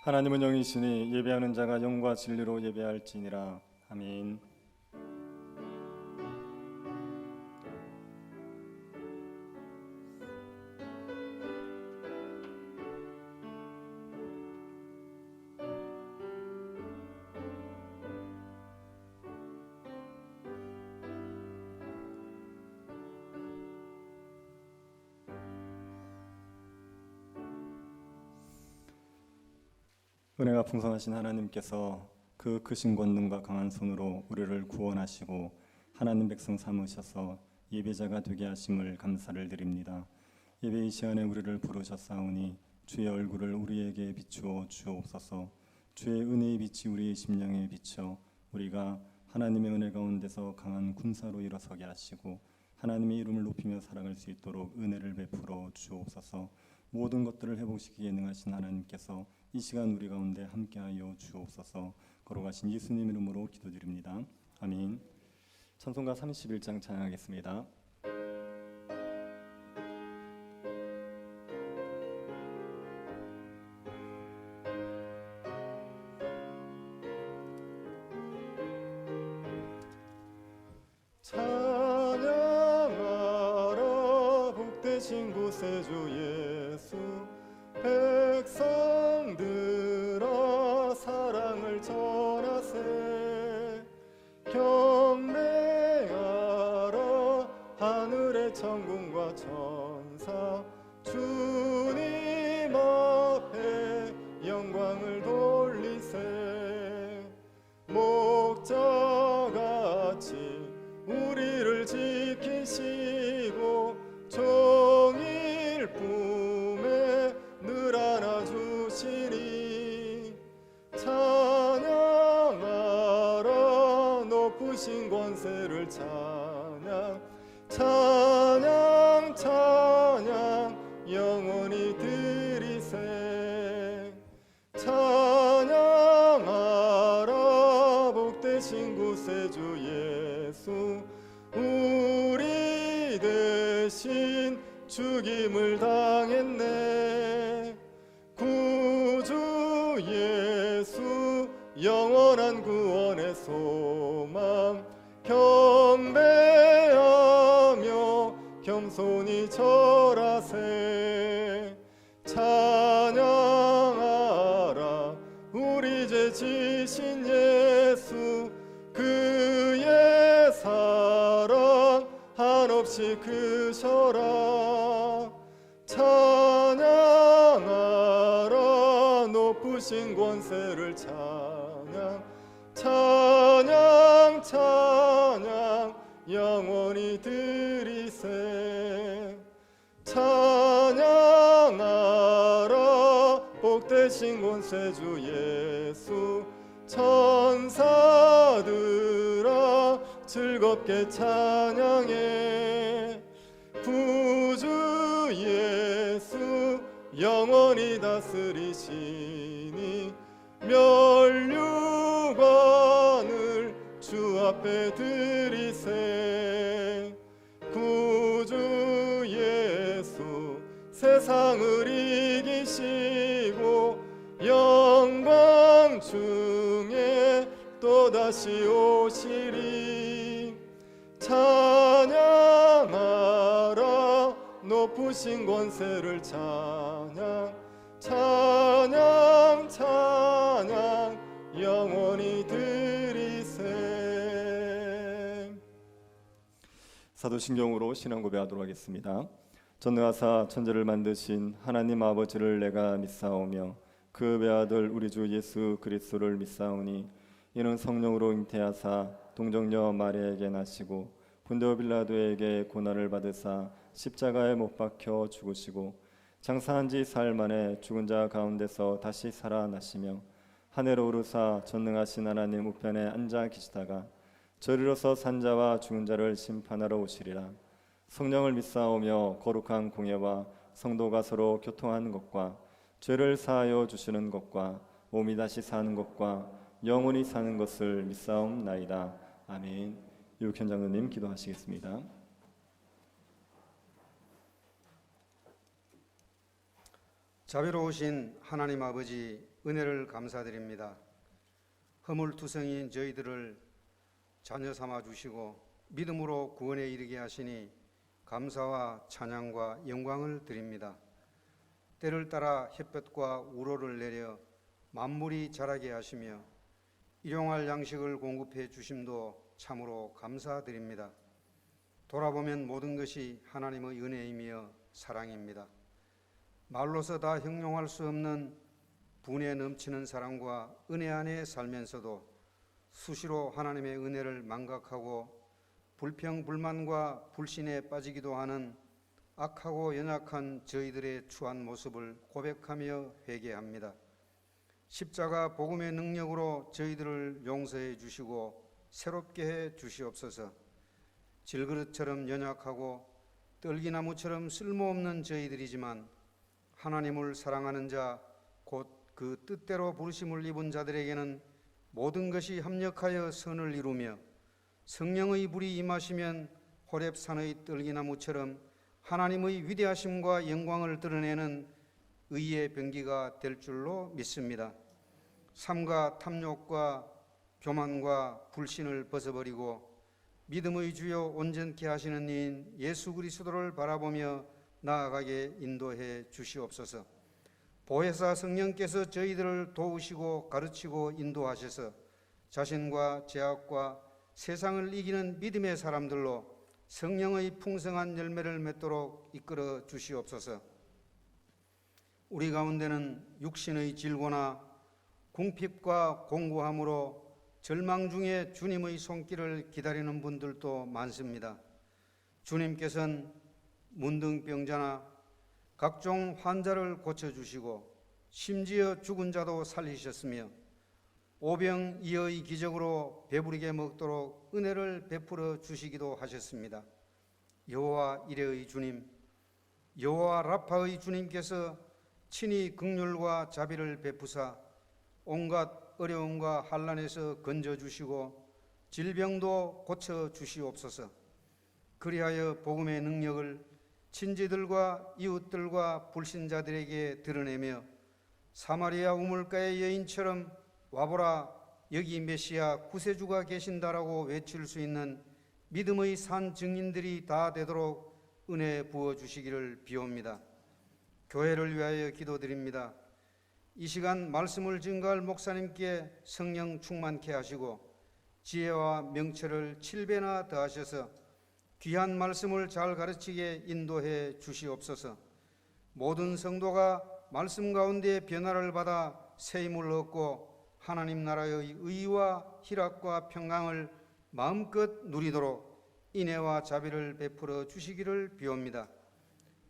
하나님은 영이시니 예배하는 자가 영과 진리로 예배할지니라. 아멘. 은혜가 풍성하신 하나님께서 그 크신 권능과 강한 손으로 우리를 구원하시고 하나님 백성 삼으셔서 예배자가 되게 하심을 감사를 드립니다. 예배 이 시간에 우리를 부르셨사오니 주의 얼굴을 우리에게 비추어 주옵소서. 주의 은혜의 빛이 우리의 심령에 비쳐 우리가 하나님의 은혜 가운데서 강한 군사로 일어서게 하시고 하나님의 이름을 높이며 살아갈 수 있도록 은혜를 베풀어 주옵소서. 모든 것들을 회복시키기 능하신 하나님께서 이 시간 우리 가운데 함께하여 주옵소서. 걸어가신 예수님 이름으로 기도드립니다. 아멘. 찬송가 31장 찬양하겠습니다. 찬양하라 복되신 곳에 주 예수, 백성들아 사랑을 전하세. 경배하라 하늘의 천군과 천사, 주님 앞에 영광을 돌리세. 목자같이 우리를 지키시고 종일 품에 늘 안아주시니 찬양하라 높으신 권세를 찬양, 찬양 찬양 영원히 드리세. 찬양하라 복되신 구세주 예수, 우리 대신 죽임을 당했네. 구주 예수 영원한 구원의 소망, 경배하며 겸손히 절하세. 찬양하라 우리 죄 지신 예수, 그의 사랑 한없이 크셔라. 찬양하라 높으신 권세를 찬양, 찬양 찬양 영원히 드리세. 찬양하라 복되신 권세주 예수, 천사들아 즐겁게 찬양해. 구주 예수 영원히 다스리시니 멸류관을 주 앞에 드리세. 구주 예수 세상을 이기시고 영광 중에 또다시 오시리. 찬양하라 높으신 권세를 찬양, 찬양 찬양 영원히 드리세. 사도신경으로 신앙 고백하도록 하겠습니다. 전능하사 천지를 만드신 하나님 아버지를 내가 믿사오며 그 외아들 우리 주 예수 그리스도를 믿사오니 이는 성령으로 잉태하사 동정녀 마리아에게 나시고 본디오 빌라도에게 고난을 받으사 십자가에 못 박혀 죽으시고 장사한 지 사흘 만에 죽은 자 가운데서 다시 살아나시며 하늘로 오르사 전능하신 하나님 우편에 앉아 계시다가 저리로서 산 자와 죽은 자를 심판하러 오시리라. 성령을 믿사오며 거룩한 공예와 성도가 서로 교통하는 것과 죄를 사하여 주시는 것과 몸이 다시 사는 것과 영원히 사는 것을 믿사옵나이다. 아멘. 유익현 장로님 기도하시겠습니다. 자비로우신 하나님 아버지, 은혜를 감사드립니다. 허물투성이인 저희들을 자녀 삼아 주시고 믿음으로 구원에 이르게 하시니 감사와 찬양과 영광을 드립니다. 때를 따라 햇볕과 우로를 내려 만물이 자라게 하시며 일용할 양식을 공급해 주심도 참으로 감사드립니다. 돌아보면 모든 것이 하나님의 은혜이며 사랑입니다. 말로서 다 형용할 수 없는 분에 넘치는 사랑과 은혜 안에 살면서도 수시로 하나님의 은혜를 망각하고 불평, 불만과 불신에 빠지기도 하는 악하고 연약한 저희들의 추한 모습을 고백하며 회개합니다. 십자가 복음의 능력으로 저희들을 용서해 주시고 새롭게 해 주시옵소서. 질그릇처럼 연약하고 떨기나무처럼 쓸모없는 저희들이지만 하나님을 사랑하는 자, 곧 그 뜻대로 부르심을 입은 자들에게는 모든 것이 합력하여 선을 이루며 성령의 불이 임하시면 호렙산의 떨기나무처럼 하나님의 위대하심과 영광을 드러내는 의의 병기가 될 줄로 믿습니다. 삼가 탐욕과 교만과 불신을 벗어버리고 믿음의 주요 온전케 하시는 이인 예수 그리스도를 바라보며 나아가게 인도해 주시옵소서. 보혜사 성령께서 저희들을 도우시고 가르치고 인도하셔서 자신과 죄악과 세상을 이기는 믿음의 사람들로 성령의 풍성한 열매를 맺도록 이끌어 주시옵소서. 우리 가운데는 육신의 질고나 궁핍과 공고함으로 절망 중에 주님의 손길을 기다리는 분들도 많습니다. 주님께서는 문둥병자나 각종 환자를 고쳐주시고 심지어 죽은 자도 살리셨으며 오병이어의 기적으로 배부르게 먹도록 은혜를 베풀어 주시기도 하셨습니다. 여호와 이레의 주님, 여호와 라파의 주님께서 친히 긍휼과 자비를 베푸사 온갖 어려움과 환난에서 건져주시고 질병도 고쳐주시옵소서. 그리하여 복음의 능력을 친지들과 이웃들과 불신자들에게 드러내며 사마리아 우물가의 여인처럼 와보라 여기 메시아 구세주가 계신다라고 외칠 수 있는 믿음의 산 증인들이 다 되도록 은혜 부어주시기를 비옵니다. 교회를 위하여 기도드립니다. 이 시간 말씀을 증거할 목사님께 성령 충만케 하시고 지혜와 명철을 7배나 더하셔서 귀한 말씀을 잘 가르치게 인도해 주시옵소서. 모든 성도가 말씀 가운데 변화를 받아 새 힘을 얻고 하나님 나라의 의와 희락과 평강을 마음껏 누리도록 인애와 자비를 베풀어 주시기를 비옵니다.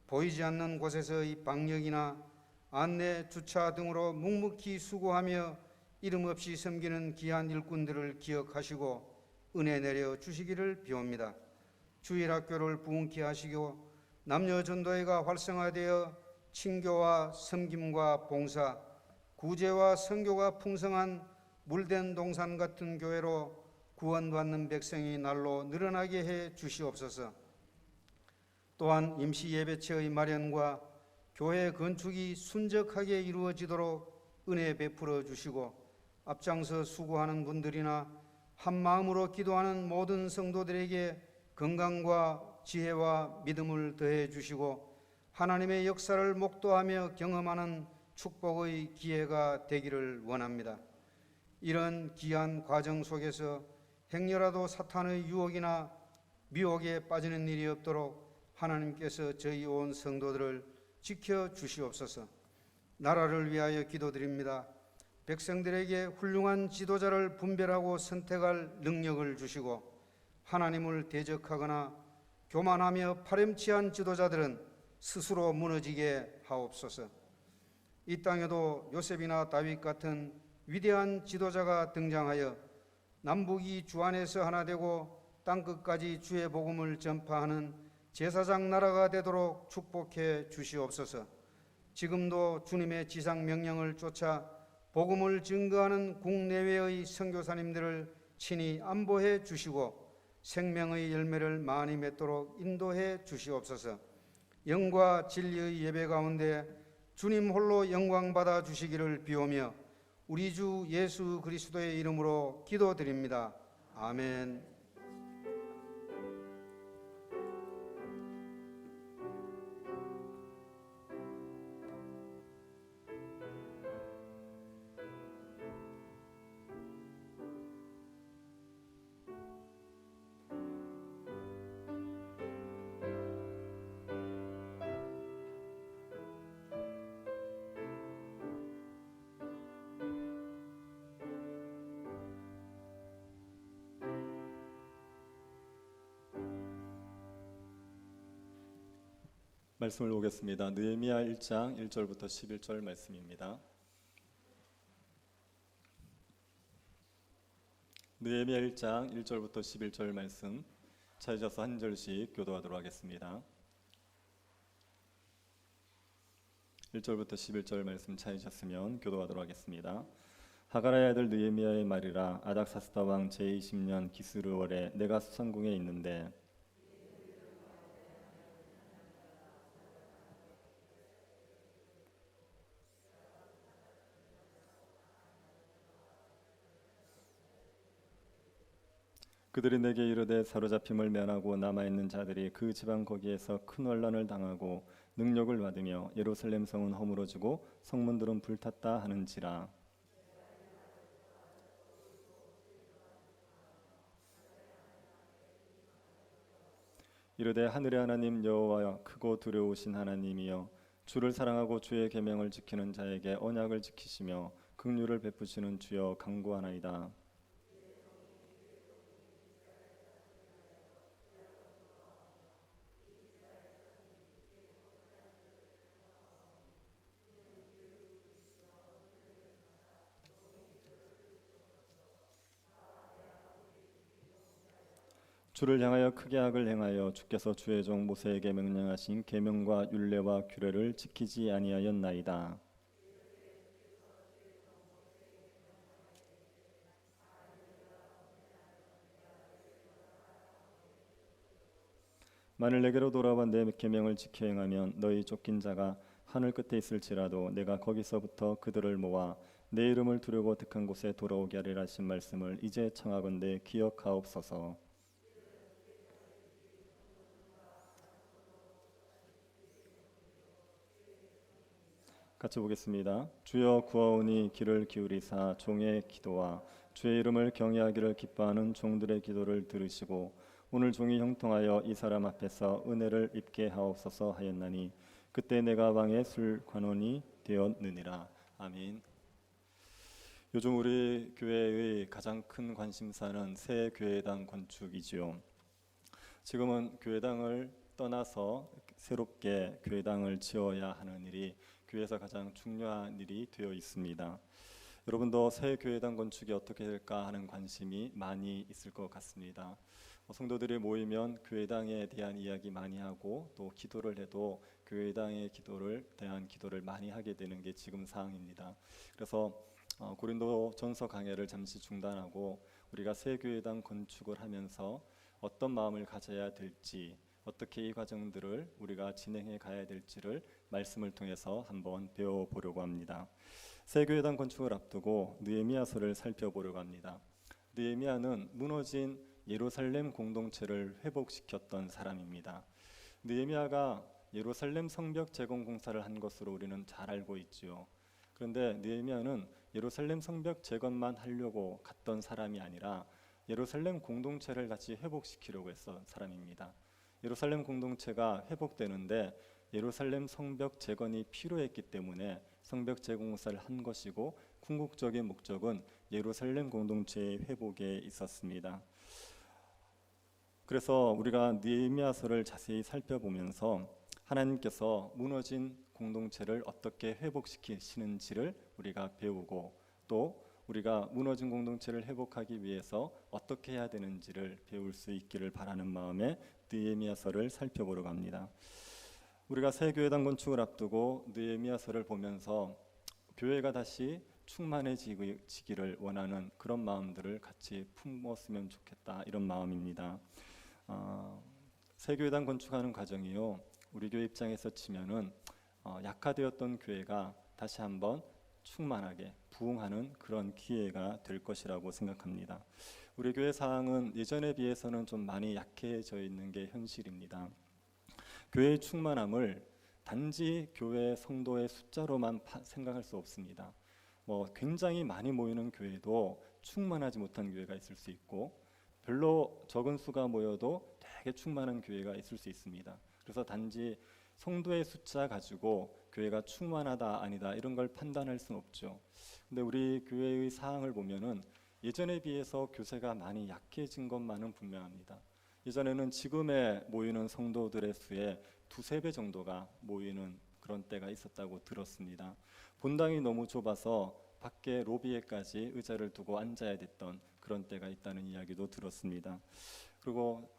보이지 않는 곳에서의 방역이나 안내, 주차 등으로 묵묵히 수고하며 이름 없이 섬기는 귀한 일꾼들을 기억하시고 은혜 내려 주시기를 비옵니다. 주일학교를 부흥케 하시고 남녀 전도회가 활성화되어 친교와 섬김과 봉사, 구제와 선교가 풍성한 물된 동산 같은 교회로 구원받는 백성이 날로 늘어나게 해 주시옵소서. 또한 임시 예배처의 마련과 교회 건축이 순적하게 이루어지도록 은혜 베풀어 주시고 앞장서 수고하는 분들이나 한 마음으로 기도하는 모든 성도들에게 건강과 지혜와 믿음을 더해 주시고 하나님의 역사를 목도하며 경험하는 축복의 기회가 되기를 원합니다. 이런 귀한 과정 속에서 행여라도 사탄의 유혹이나 미혹에 빠지는 일이 없도록 하나님께서 저희 온 성도들을 지켜 주시옵소서. 나라를 위하여 기도드립니다. 백성들에게 훌륭한 지도자를 분별하고 선택할 능력을 주시고 하나님을 대적하거나 교만하며 파렴치한 지도자들은 스스로 무너지게 하옵소서. 이 땅에도 요셉이나 다윗 같은 위대한 지도자가 등장하여 남북이 주 안에서 하나 되고 땅끝까지 주의 복음을 전파하는 제사장 나라가 되도록 축복해 주시옵소서. 지금도 주님의 지상 명령을 쫓아 복음을 증거하는 국내외의 선교사님들을 친히 안보해 주시고 생명의 열매를 많이 맺도록 인도해 주시옵소서. 영과 진리의 예배 가운데 주님 홀로 영광 받아 주시기를 비오며 우리 주 예수 그리스도의 이름으로 기도드립니다. 아멘. 말씀을 보겠습니다. 느헤미야 1장 1절부터 11절 말씀입니다. 느헤미야 1장 1절부터 11절 말씀 찾으셔서 한 절씩 교도하도록 하겠습니다. 1절부터 11절 말씀 찾으셨으면 교도하도록 하겠습니다. 하가라의 아들 느헤미야의 말이라. 아닥사스다 왕 제20년 기스르월에 내가 수상궁에 있는데 그들이 내게 이르되 사로잡힘을 면하고 남아있는 자들이 그 지방 거기에서 큰 환난을 당하고 능력을 받으며 예루살렘 성은 허물어지고 성문들은 불탔다 하는지라. 이르되 하늘의 하나님 여호와 크고 두려우신 하나님이여 주를 사랑하고 주의 계명을 지키는 자에게 언약을 지키시며 긍휼을 베푸시는 주여 간구하나이다. 주를 향하여 크게 악을 행하여 주께서 주의 종 모세에게 명령하신 계명과 율례와 규례를 지키지 아니하였나이다. 만일 내게로 돌아와 내 계명을 지켜 행하면 너희 쫓긴 자가 하늘 끝에 있을지라도 내가 거기서부터 그들을 모아 내 이름을 두려고 택한 곳에 돌아오게 하리라 하신 말씀을 이제 청하건대 기억하옵소서. 같이 보겠습니다. 주여 구하오니 귀를 기울이사 종의 기도와 주의 이름을 경외하기를 기뻐하는 종들의 기도를 들으시고 오늘 종이 형통하여 이 사람 앞에서 은혜를 입게 하옵소서 하였나니 그때 내가 왕의 술관원이 되었느니라. 아멘. 요즘 우리 교회의 가장 큰 관심사는 새 교회당 건축이지요. 지금은 교회당을 떠나서 새롭게 교회당을 지어야 하는 일이 교회에서 가장 중요한 일이 되어 있습니다. 여러분도 새 교회당 건축이 어떻게 될까 하는 관심이 많이 있을 것 같습니다. 성도들이 모이면 교회당에 대한 이야기 많이 하고 또 기도를 해도 교회당의 대한 기도를 많이 하게 되는 게 지금 상황입니다. 그래서 고린도 전서 강해를 잠시 중단하고 우리가 새 교회당 건축을 하면서 어떤 마음을 가져야 될지 어떻게 이 과정들을 우리가 진행해 가야 될지를 말씀을 통해서 한번 배워보려고 합니다. 새 교회당 건축을 앞두고 느헤미야서를 살펴보려고 합니다. 느헤미야는 무너진 예루살렘 공동체를 회복시켰던 사람입니다. 느헤미야가 예루살렘 성벽 재건 공사를 한 것으로 우리는 잘 알고 있지요. 그런데 느헤미야는 예루살렘 성벽 재건만 하려고 갔던 사람이 아니라 예루살렘 공동체를 같이 회복시키려고 했던 사람입니다. 예루살렘 공동체가 회복되는데 예루살렘 성벽 재건이 필요했기 때문에 성벽 재건 공사를 한 것이고 궁극적인 목적은 예루살렘 공동체의 회복에 있었습니다. 그래서 우리가 느헤미야서를 자세히 살펴보면서 하나님께서 무너진 공동체를 어떻게 회복시키시는지를 우리가 배우고 또 우리가 무너진 공동체를 회복하기 위해서 어떻게 해야 되는지를 배울 수 있기를 바라는 마음에 느헤미야서를 살펴보려고 합니다. 우리가 새 교회당 건축을 앞두고 느헤미야서를 보면서 교회가 다시 충만해지기를 원하는 그런 마음들을 같이 품었으면 좋겠다, 이런 마음입니다. 새 교회당 건축하는 과정이요, 우리 교회 입장에서 치면은 약화되었던 교회가 다시 한번 충만하게 부흥하는 그런 기회가 될 것이라고 생각합니다. 우리 교회 사항은 예전에 비해서는 좀 많이 약해져 있는 게 현실입니다. 교회의 충만함을 단지 교회 성도의 숫자로만 생각할 수 없습니다. 굉장히 많이 모이는 교회도 충만하지 못한 교회가 있을 수 있고, 별로 적은 수가 모여도 되게 충만한 교회가 있을 수 있습니다. 그래서 단지 성도의 숫자 가지고 교회가 충만하다 아니다 이런 걸 판단할 수는 없죠. 근데 우리 교회의 사항을 보면은 예전에 비해서 교세가 많이 약해진 것만은 분명합니다. 예전에는 지금에 모이는 성도들의 수의 두세 배 정도가 모이는 그런 때가 있었다고 들었습니다. 본당이 너무 좁아서 밖에 로비에까지 의자를 두고 앉아야 됐던 그런 때가 있다는 이야기도 들었습니다. 그리고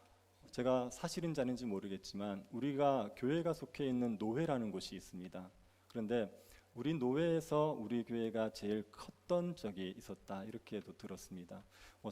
제가 사실인지 아닌지 모르겠지만 우리가 교회가 속해 있는 노회라는 곳이 있습니다. 그런데 우리 노회에서 우리 교회가 제일 컸던 적이 있었다 이렇게도 들었습니다.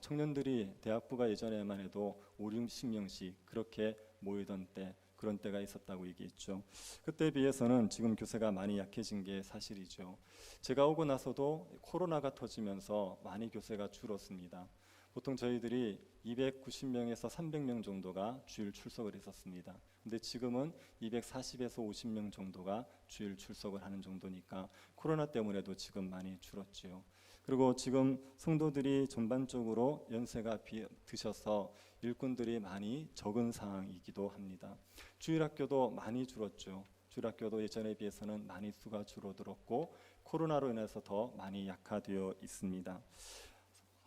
청년들이 대학부가 예전에만 해도 5, 60명씩 그렇게 모이던 때 그런 때가 있었다고 얘기했죠. 그때에 비해서는 지금 교세가 많이 약해진 게 사실이죠. 제가 오고 나서도 코로나가 터지면서 많이 교세가 줄었습니다. 보통 저희들이 290명에서 300명 정도가 주일 출석을 했었습니다. 근데 지금은 240에서 50명 정도가 주일 출석을 하는 정도니까 코로나 때문에도 지금 많이 줄었지요. 그리고 지금 성도들이 전반적으로 연세가 드셔서 일꾼들이 많이 적은 상황이기도 합니다. 주일학교도 많이 줄었죠. 주일학교도 예전에 비해서는 많이 수가 줄어들었고 코로나로 인해서 더 많이 약화되어 있습니다.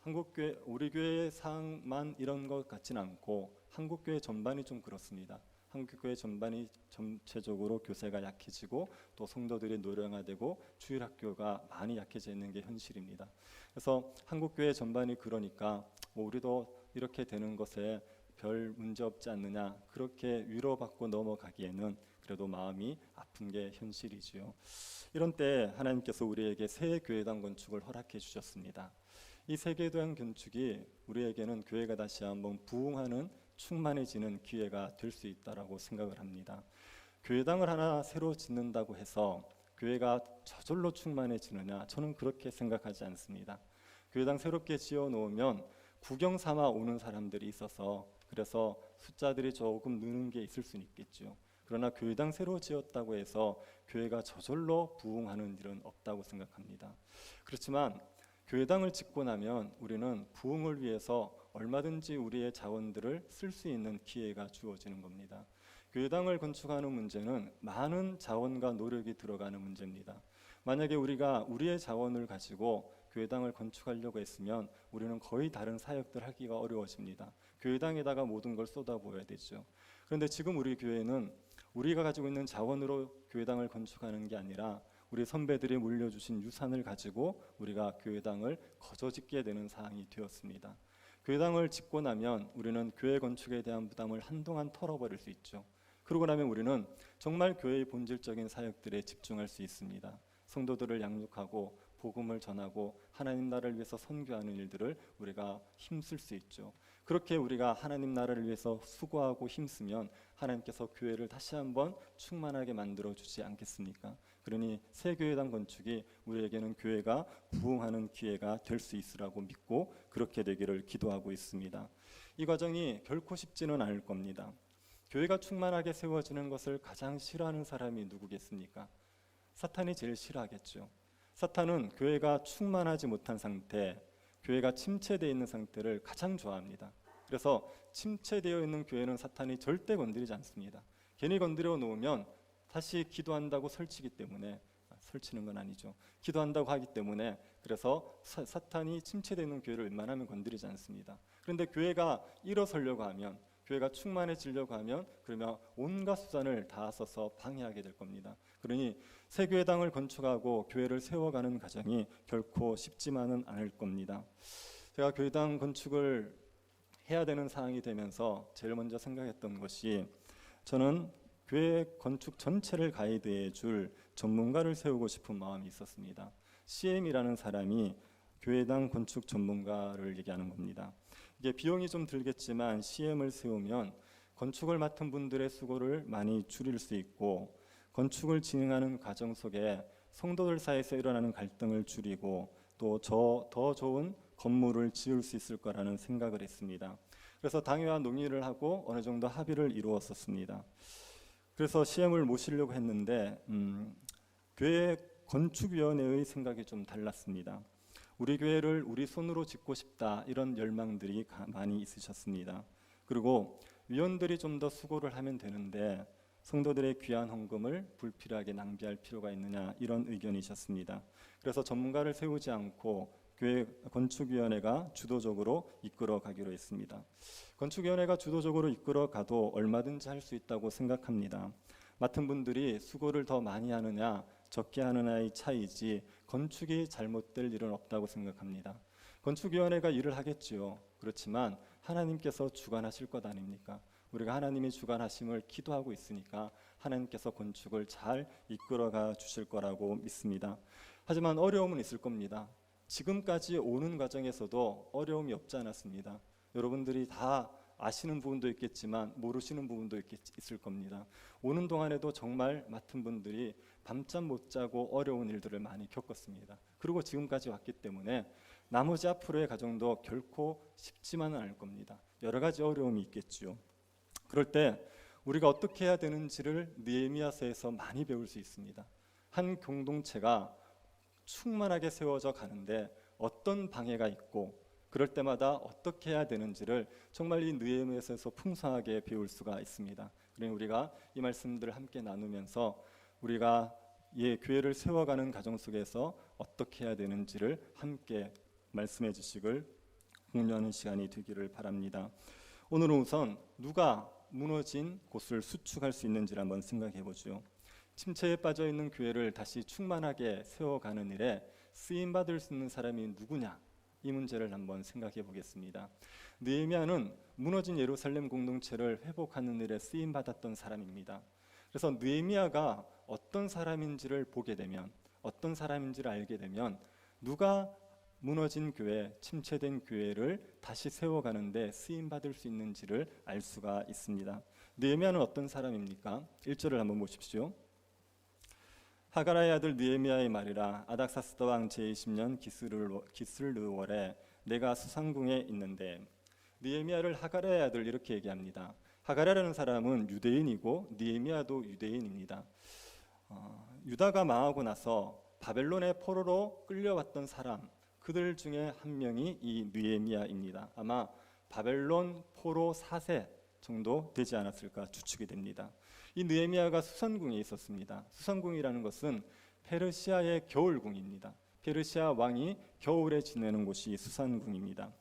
한국교회, 우리 교회의 상황만 이런 것 같지는 않고 한국교회 전반이 좀 그렇습니다. 한국교회 전반이 전체적으로 교세가 약해지고 또 성도들이 노령화되고 주일학교가 많이 약해져 있는 게 현실입니다. 그래서 한국교회 전반이 그러니까 우리도 이렇게 되는 것에 별 문제 없지 않느냐 그렇게 위로받고 넘어가기에는 그래도 마음이 아픈 게 현실이지요. 이런 때 하나님께서 우리에게 새 교회당 건축을 허락해 주셨습니다. 이 세계도형 건축이 우리에게는 교회가 다시 한번 부흥하는 충만해지는 기회가 될 수 있다라고 생각을 합니다. 교회당을 하나 새로 짓는다고 해서 교회가 저절로 충만해지느냐? 저는 그렇게 생각하지 않습니다. 교회당 새롭게 지어 놓으면 구경 삼아 오는 사람들이 있어서 그래서 숫자들이 조금 느는 게 있을 수는 있겠죠. 그러나 교회당 새로 지었다고 해서 교회가 저절로 부흥하는 일은 없다고 생각합니다. 그렇지만 교회당을 짓고 나면 우리는 부흥을 위해서 얼마든지 우리의 자원들을 쓸 수 있는 기회가 주어지는 겁니다. 교회당을 건축하는 문제는 많은 자원과 노력이 들어가는 문제입니다. 만약에 우리가 우리의 자원을 가지고 교회당을 건축하려고 했으면 우리는 거의 다른 사역들 하기가 어려워집니다. 교회당에다가 모든 걸 쏟아부어야 되죠. 그런데 지금 우리 교회는 우리가 가지고 있는 자원으로 교회당을 건축하는 게 아니라 우리 선배들이 물려주신 유산을 가지고 우리가 교회당을 거저 짓게 되는 상황이 되었습니다. 교회당을 짓고 나면 우리는 교회 건축에 대한 부담을 한동안 털어버릴 수 있죠. 그러고 나면 우리는 정말 교회의 본질적인 사역들에 집중할 수 있습니다. 성도들을 양육하고 복음을 전하고 하나님 나라를 위해서 선교하는 일들을 우리가 힘쓸 수 있죠. 그렇게 우리가 하나님 나라를 위해서 수고하고 힘쓰면 하나님께서 교회를 다시 한번 충만하게 만들어 주지 않겠습니까? 그러니 새 교회당 건축이 우리에게는 교회가 부흥하는 기회가 될 수 있으라고 믿고 그렇게 되기를 기도하고 있습니다. 이 과정이 결코 쉽지는 않을 겁니다. 교회가 충만하게 세워지는 것을 가장 싫어하는 사람이 누구겠습니까? 사탄이 제일 싫어하겠죠. 사탄은 교회가 충만하지 못한 상태, 교회가 침체되어 있는 상태를 가장 좋아합니다. 그래서 침체되어 있는 교회는 사탄이 절대 건드리지 않습니다. 괜히 건드려 놓으면 다시 기도한다고 설치기 때문에, 설치는 건 아니죠. 기도한다고 하기 때문에 그래서 사탄이 침체되어 있는 교회를 웬만하면 건드리지 않습니다. 그런데 교회가 일어서려고 하면, 교회가 충만해지려고 하면 그러면 온갖 수단을 다 써서 방해하게 될 겁니다. 그러니 새 교회당을 건축하고 교회를 세워가는 과정이 결코 쉽지만은 않을 겁니다. 제가 교회당 건축을 해야 되는 상황이 되면서 제일 먼저 생각했던 것이 저는 교회 건축 전체를 가이드해 줄 전문가를 세우고 싶은 마음이 있었습니다. CM이라는 사람이 교회당 건축 전문가를 얘기하는 겁니다. 이게 비용이 좀 들겠지만 CM을 세우면 건축을 맡은 분들의 수고를 많이 줄일 수 있고 건축을 진행하는 과정 속에 성도들 사이에서 일어나는 갈등을 줄이고 또 더 좋은 건물을 지을 수 있을 거라는 생각을 했습니다. 그래서 당회와 논의를 하고 어느 정도 합의를 이루었었습니다. 그래서 시험을 모시려고 했는데 교회 건축위원회의 생각이 좀 달랐습니다. 우리 교회를 우리 손으로 짓고 싶다 이런 열망들이 많이 있으셨습니다. 그리고 위원들이 좀 더 수고를 하면 되는데 성도들의 귀한 헌금을 불필요하게 낭비할 필요가 있느냐 이런 의견이셨습니다. 그래서 전문가를 세우지 않고 교회 건축위원회가 주도적으로 이끌어 가기로 했습니다. 건축위원회가 주도적으로 이끌어 가도 얼마든지 할 수 있다고 생각합니다. 맡은 분들이 수고를 더 많이 하느냐 적게 하느냐의 차이지 건축이 잘못될 일은 없다고 생각합니다. 건축위원회가 일을 하겠지요. 그렇지만 하나님께서 주관하실 것 아닙니까? 우리가 하나님이 주관하심을 기도하고 있으니까 하나님께서 건축을 잘 이끌어가 주실 거라고 믿습니다. 하지만 어려움은 있을 겁니다. 지금까지 오는 과정에서도 어려움이 없지 않았습니다. 여러분들이 다 아시는 부분도 있겠지만 모르시는 부분도 있을 겁니다. 오는 동안에도 정말 맡은 분들이 밤잠 못 자고 어려운 일들을 많이 겪었습니다. 그리고 지금까지 왔기 때문에 나머지 앞으로의 과정도 결코 쉽지만은 않을 겁니다. 여러 가지 어려움이 있겠죠. 그럴 때 우리가 어떻게 해야 되는지를 느헤미야서에서 많이 배울 수 있습니다. 한 공동체가 충만하게 세워져 가는데 어떤 방해가 있고 그럴 때마다 어떻게 해야 되는지를 정말 이 느헤미야서에서 풍성하게 배울 수가 있습니다. 그러니 우리가 이 말씀들을 함께 나누면서 우리가 교회를 세워가는 과정 속에서 어떻게 해야 되는지를 함께 말씀해 주시길 공유하는 시간이 되기를 바랍니다. 오늘은 우선 누가 무너진 곳을 수축할 수 있는지를 한번 생각해 보죠. 침체에 빠져 있는 교회를 다시 충만하게 세워가는 일에 쓰임 받을 수 있는 사람이 누구냐? 이 문제를 한번 생각해 보겠습니다. 느헤미야는 무너진 예루살렘 공동체를 회복하는 일에 쓰임 받았던 사람입니다. 그래서 느헤미야가 어떤 사람인지를 보게 되면, 어떤 사람인지를 알게 되면 누가 무너진 교회, 침체된 교회를 다시 세워가는데 쓰임받을 수 있는지를 알 수가 있습니다. 느헤미야는 어떤 사람입니까? 1절을 한번 보십시오. 하가라의 아들 느헤미야의 말이라. 아닥사스다 왕 제20년 기슬르월에 내가 수상궁에 있는데. 느헤미야를 하가라의 아들 이렇게 얘기합니다. 하가라라는 사람은 유대인이고 느헤미야도 유대인입니다. 유다가 망하고 나서 바벨론의 포로로 끌려왔던 사람, 그들 중에 한 명이 이 느헤미야입니다. 아마 바벨론 포로 4세 정도 되지 않았을까 추측이 됩니다. 이 느헤미야가 수산궁에 있었습니다. 수산궁이라는 것은 페르시아의 겨울궁입니다. 페르시아 왕이 겨울에 지내는 곳이 수산궁입니다.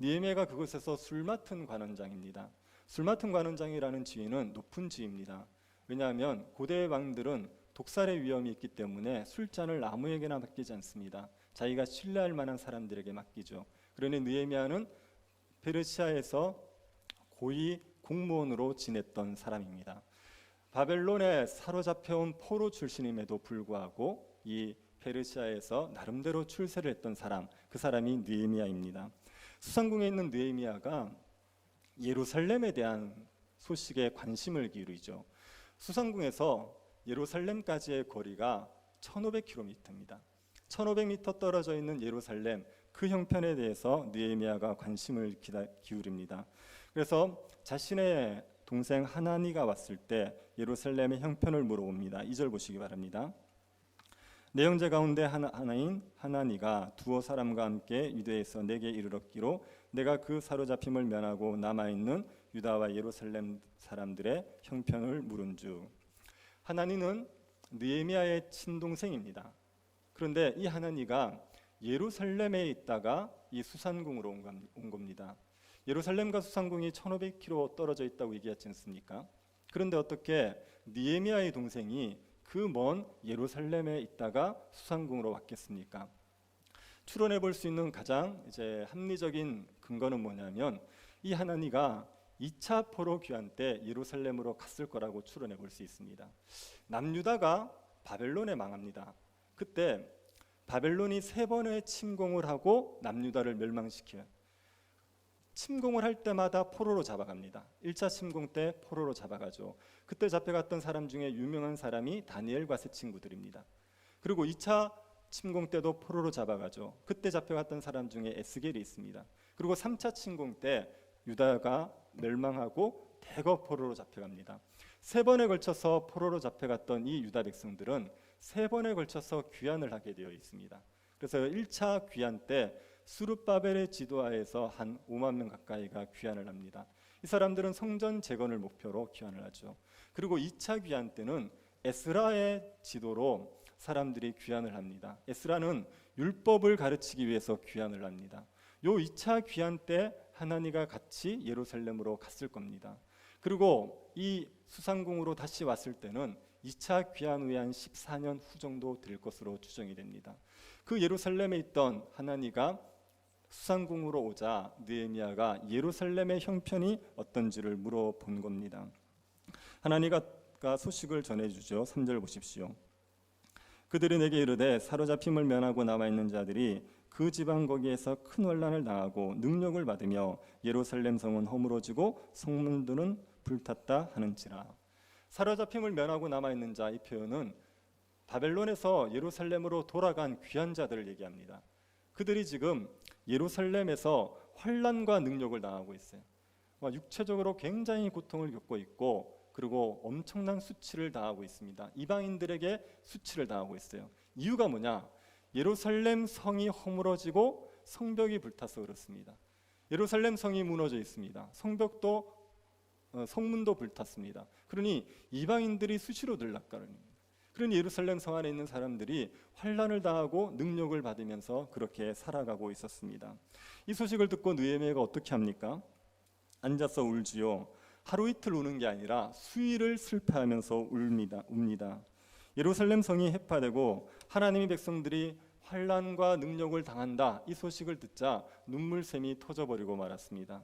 느헤미야가 그곳에서 술 맡은 관원장입니다. 술 맡은 관원장이라는 지위는 높은 지위입니다. 왜냐하면 고대 왕들은 독살의 위험이 있기 때문에 술잔을 아무에게나 맡기지 않습니다. 자기가 신뢰할 만한 사람들에게 맡기죠. 그러니 느헤미야는 페르시아에서 고위 공무원으로 지냈던 사람입니다. 바벨론에 사로잡혀온 포로 출신임에도 불구하고 이 페르시아에서 나름대로 출세를 했던 사람, 그 사람이 느헤미야입니다. 수상궁에 있는 느헤미야가 예루살렘에 대한 소식에 관심을 기울이죠. 수상궁에서 예루살렘까지의 거리가 1500km입니다. 1500m 떨어져 있는 예루살렘 그 형편에 대해서 느헤미야가 관심을 기울입니다. 그래서 자신의 동생 하나니가 왔을 때 예루살렘의 형편을 물어봅니다. 2절 보시기 바랍니다. 내 형제 가운데 하나인 하나니가 두어 사람과 함께 유대에서 내게 이르렀기로 내가 그 사로잡힘을 면하고 남아있는 유다와 예루살렘 사람들의 형편을 물은즉. 하나니는 느헤미야의 친동생입니다. 그런데 이 하나니가 예루살렘에 있다가 이 수산궁으로 온 겁니다. 예루살렘과 수산궁이 1500km 떨어져 있다고 얘기했지 않습니까? 그런데 어떻게 느헤미야의 동생이 그 먼 예루살렘에 있다가 수산궁으로 왔겠습니까? 추론해 볼 수 있는 가장 합리적인 근거는 뭐냐면 이 하나니가 2차 포로 귀환 때 예루살렘으로 갔을 거라고 추론해 볼 수 있습니다. 남유다가 바벨론에 망합니다. 그때 바벨론이 3번의 침공을 하고 남유다를 멸망시켜요. 침공을 할 때마다 포로로 잡아갑니다. 1차 침공 때 포로로 잡아가죠. 그때 잡혀갔던 사람 중에 유명한 사람이 다니엘과 세 친구들입니다. 그리고 2차 침공 때도 포로로 잡아가죠. 그때 잡혀갔던 사람 중에 에스겔이 있습니다. 그리고 3차 침공 때 유다가 멸망하고 대거 포로로 잡혀갑니다. 3번에 걸쳐서 포로로 잡혀갔던 이 유다 백성들은 3번에 걸쳐서 귀환을 하게 되어 있습니다. 그래서 1차 귀환 때 수룹바벨의 지도하에서 한 5만 명 가까이가 귀환을 합니다. 이 사람들은 성전 재건을 목표로 귀환을 하죠. 그리고 2차 귀환 때는 에스라의 지도로 사람들이 귀환을 합니다. 에스라는 율법을 가르치기 위해서 귀환을 합니다. 요 2차 귀환 때 하나니가 같이 예루살렘으로 갔을 겁니다. 그리고 이 수상궁으로 다시 왔을 때는 2차 귀환 후에 한 14년 후 정도 될 것으로 추정이 됩니다. 그 예루살렘에 있던 하나니가 수상궁으로 오자 느헤미야가 예루살렘의 형편이 어떤지를 물어본 겁니다. 하나니가 소식을 전해주죠. 3절 보십시오. 그들이 내게 이르되 사로잡힘을 면하고 남아있는 자들이 그 지방 거기에서 큰 환난을 당하고 능력을 받으며 예루살렘 성은 허물어지고 성문들은 불탔다 하는지라. 사로잡힘을 면하고 남아있는 자, 이 표현은 바벨론에서 예루살렘으로 돌아간 귀한 자들을 얘기합니다. 그들이 지금 예루살렘에서 환난과 능력을 당하고 있어요. 육체적으로 굉장히 고통을 겪고 있고, 그리고 엄청난 수치를 당하고 있습니다. 이방인들에게 수치를 당하고 있어요. 이유가 뭐냐? 예루살렘 성이 허물어지고 성벽이 불타서 그렇습니다. 예루살렘 성이 무너져 있습니다. 성문도 불탔습니다. 그러니 이방인들이 수시로 들락거립니다. 그러니 예루살렘 성 안에 있는 사람들이 환난을 당하고 능력을 받으면서 그렇게 살아가고 있었습니다. 이 소식을 듣고 느헤미야가 어떻게 합니까? 앉아서 울지요. 하루 이틀 우는 게 아니라 수일을 슬퍼하면서 웁니다. 예루살렘 성이 해파되고 하나님의 백성들이 환난과 능력을 당한다, 이 소식을 듣자 눈물샘이 터져버리고 말았습니다.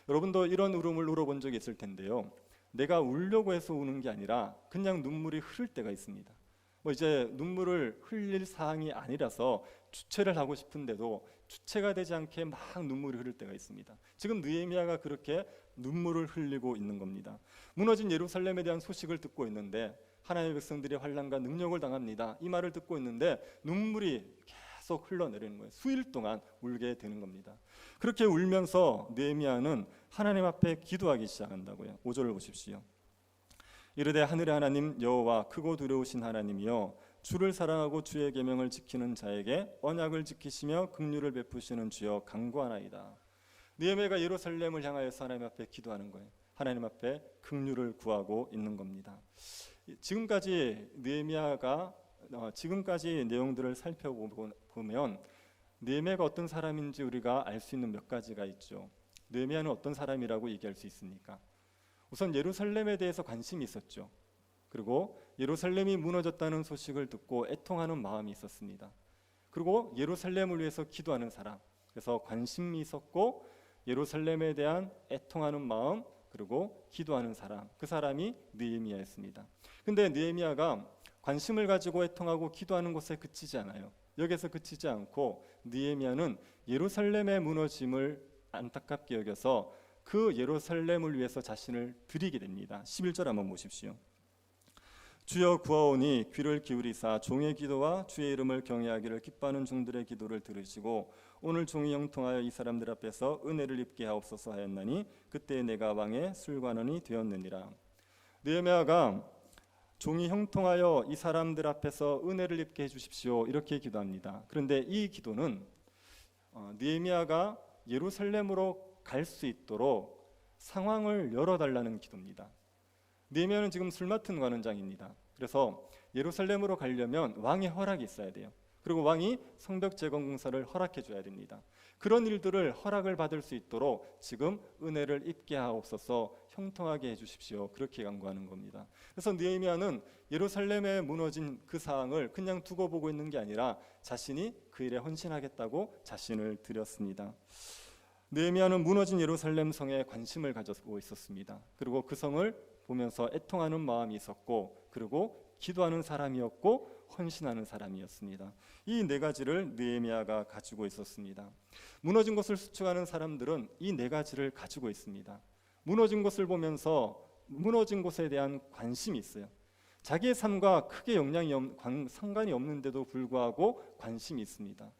여러분도 이런 울음을 울어본 적이 있을 텐데요. 내가 울려고 해서 우는 게 아니라 그냥 눈물이 흐를 때가 있습니다. 이제 눈물을 흘릴 사항이 아니라서 주체를 하고 싶은데도 주체가 되지 않게 막 눈물이 흐를 때가 있습니다. 지금 느헤미야가 그렇게 눈물을 흘리고 있는 겁니다. 무너진 예루살렘에 대한 소식을 듣고 있는데 하나님의 백성들이 환난과 능력을 당합니다. 이 말을 듣고 있는데 눈물이 계속 흘러내리는 거예요. 수일 동안 울게 되는 겁니다. 그렇게 울면서 느헤미야는 하나님 앞에 기도하기 시작한다고요. 5절을 보십시오. 이르되 하늘의 하나님 여호와 크고 두려우신 하나님이여, 주를 사랑하고 주의 계명을 지키는 자에게 언약을 지키시며 긍휼을 베푸시는 주여 간구하나이다. 느헤미야가 예루살렘을 향하여서 하나님 앞에 기도하는 거예요. 하나님 앞에 긍휼을 구하고 있는 겁니다. 지금까지 느헤미야가 지금까지 내용들을 살펴보면 느헤미야가 어떤 사람인지 우리가 알 수 있는 몇 가지가 있죠. 느헤미야는 어떤 사람이라고 얘기할 수 있습니까? 우선 예루살렘에 대해서 관심이 있었죠. 그리고 예루살렘이 무너졌다는 소식을 듣고 애통하는 마음이 있었습니다. 그리고 예루살렘을 위해서 기도하는 사람, 그래서 관심이 있었고 예루살렘에 대한 애통하는 마음, 그리고 기도하는 사람, 그 사람이 느헤미야였습니다. 근데 느헤미야가 관심을 가지고 애통하고 기도하는 곳에 그치지 않아요. 여기서 그치지 않고 느헤미야는 예루살렘의 무너짐을 안타깝게 여겨서 그 예루살렘을 위해서 자신을 드리게 됩니다. 11절 한번 보십시오. 주여 구하오니 귀를 기울이사 종의 기도와 주의 이름을 경외하기를 기뻐하는 종들의 기도를 들으시고 오늘 종이 형통하여 이 사람들 앞에서 은혜를 입게 하옵소서 하였나니 그때 내가 왕의 술관원이 되었느니라. 느헤미야가 종이 형통하여 이 사람들 앞에서 은혜를 입게 해주십시오, 이렇게 기도합니다. 그런데 이 기도는 느헤미야가 예루살렘으로 갈 수 있도록 상황을 열어달라는 기도입니다. 느헤미야는 지금 술 맡은 관원장입니다. 그래서 예루살렘으로 가려면 왕의 허락이 있어야 돼요. 그리고 왕이 성벽 재건 공사를 허락해 줘야 됩니다. 그런 일들을 허락을 받을 수 있도록 지금 은혜를 입게 하옵소서, 형통하게 해주십시오, 그렇게 간구하는 겁니다. 그래서 느헤미야는 예루살렘에 무너진 그 상황을 그냥 두고 보고 있는 게 아니라 자신이 그 일에 헌신하겠다고 자신을 드렸습니다. 느헤미야는 무너진 예루살렘 성에 관심을 가지고 있었습니다. 그리고 그 성을 보면서 애통하는 마음이 있었고, 그리고 기도하는 사람이었고 헌신하는 사람이었습니다. 이 네 가지를 느헤미야가 가지고 있었습니다. 무너진 것을 수축하는 사람들은 이 네 가지를 가지고 있습니다. 무너진 것을 보면서 무너진 것에 대한 관심이 있어요. 자기의 삶과 크게 상관이 없는데도 불구하고 관심이 있습니다.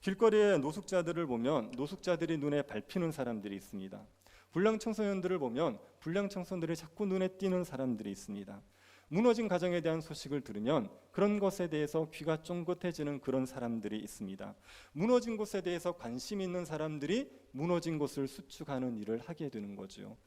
길거리에 노숙자들을 보면 노숙자들이 눈에 밟히는 사람들이 있습니다. 불량 청소년들을 보면 불량 청소년들이 자꾸 눈에 띄는 사람들이 있습니다. 무너진 가정에 대한 소식을 들으면 그런 것에 대해서 귀가 쫑긋해지는 그런 사람들이 있습니다. 무너진 곳에 대해서 관심 있는 사람들이 무너진 곳을 수축하는 일을 하게 되는 거죠.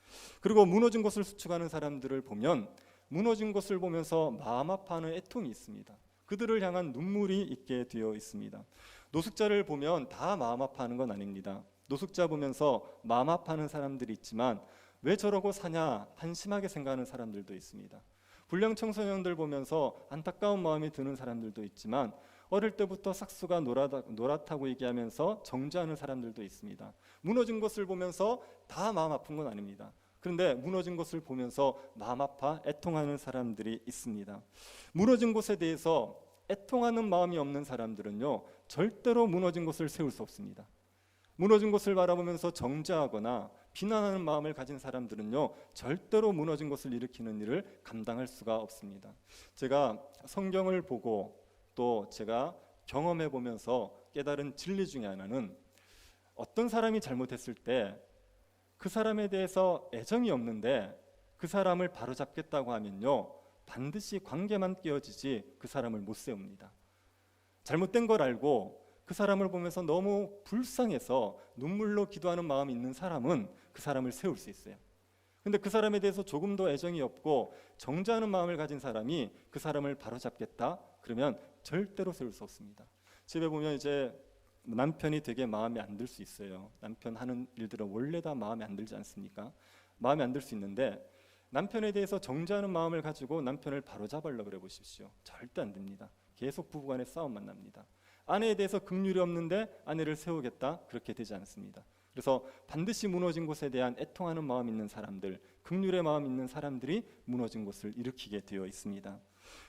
그리고 무너진 곳을 수축하는 사람들을 보면 무너진 곳을 보면서 마음 아파하는 애통이 있습니다. 그들을 향한 눈물이 있게 되어 있습니다. 노숙자를 보면 다 마음 아파하는 건 아닙니다. 노숙자 보면서 마음 아파하는 사람들이 있지만 왜 저러고 사냐 한심하게 생각하는 사람들도 있습니다. 불량 청소년들 보면서 안타까운 마음이 드는 사람들도 있지만 어릴 때부터 싹수가 노랗다고 얘기하면서 정죄하는 사람들도 있습니다. 무너진 것을 보면서 다 마음 아픈 건 아닙니다. 그런데 무너진 것을 보면서 마음 아파 애통하는 사람들이 있습니다. 무너진 곳에 대해서 애통하는 마음이 없는 사람들은요, 절대로 무너진 곳을 세울 수 없습니다. 무너진 곳을 바라보면서 정죄하거나 비난하는 마음을 가진 사람들은요, 절대로 무너진 곳을 일으키는 일을 감당할 수가 없습니다. 제가 성경을 보고 또 제가 경험해 보면서 깨달은 진리 중에 하나는 어떤 사람이 잘못했을 때 그 사람에 대해서 애정이 없는데 그 사람을 바로잡겠다고 하면요, 반드시 관계만 깨어지지 그 사람을 못 세웁니다. 잘못된 걸 알고 그 사람을 보면서 너무 불쌍해서 눈물로 기도하는 마음이 있는 사람은 그 사람을 세울 수 있어요. 근데 그 사람에 대해서 조금 더 애정이 없고 정죄하는 마음을 가진 사람이 그 사람을 바로잡겠다? 그러면 절대로 세울 수 없습니다. 집에 보면 이제 남편이 되게 마음에 안 들 수 있어요. 남편 하는 일들은 원래 다 마음에 안 들지 않습니까? 마음에 안 들 수 있는데 남편에 대해서 정죄하는 마음을 가지고 남편을 바로잡으려고 그래 보십시오. 절대 안 됩니다. 계속 부부간의 싸움만 납니다. 아내에 대해서 긍휼이 없는데 아내를 세우겠다? 그렇게 되지 않습니다. 그래서 반드시 무너진 곳에 대한 애통하는 마음 있는 사람들, 긍휼의 마음 있는 사람들이 무너진 곳을 일으키게 되어 있습니다.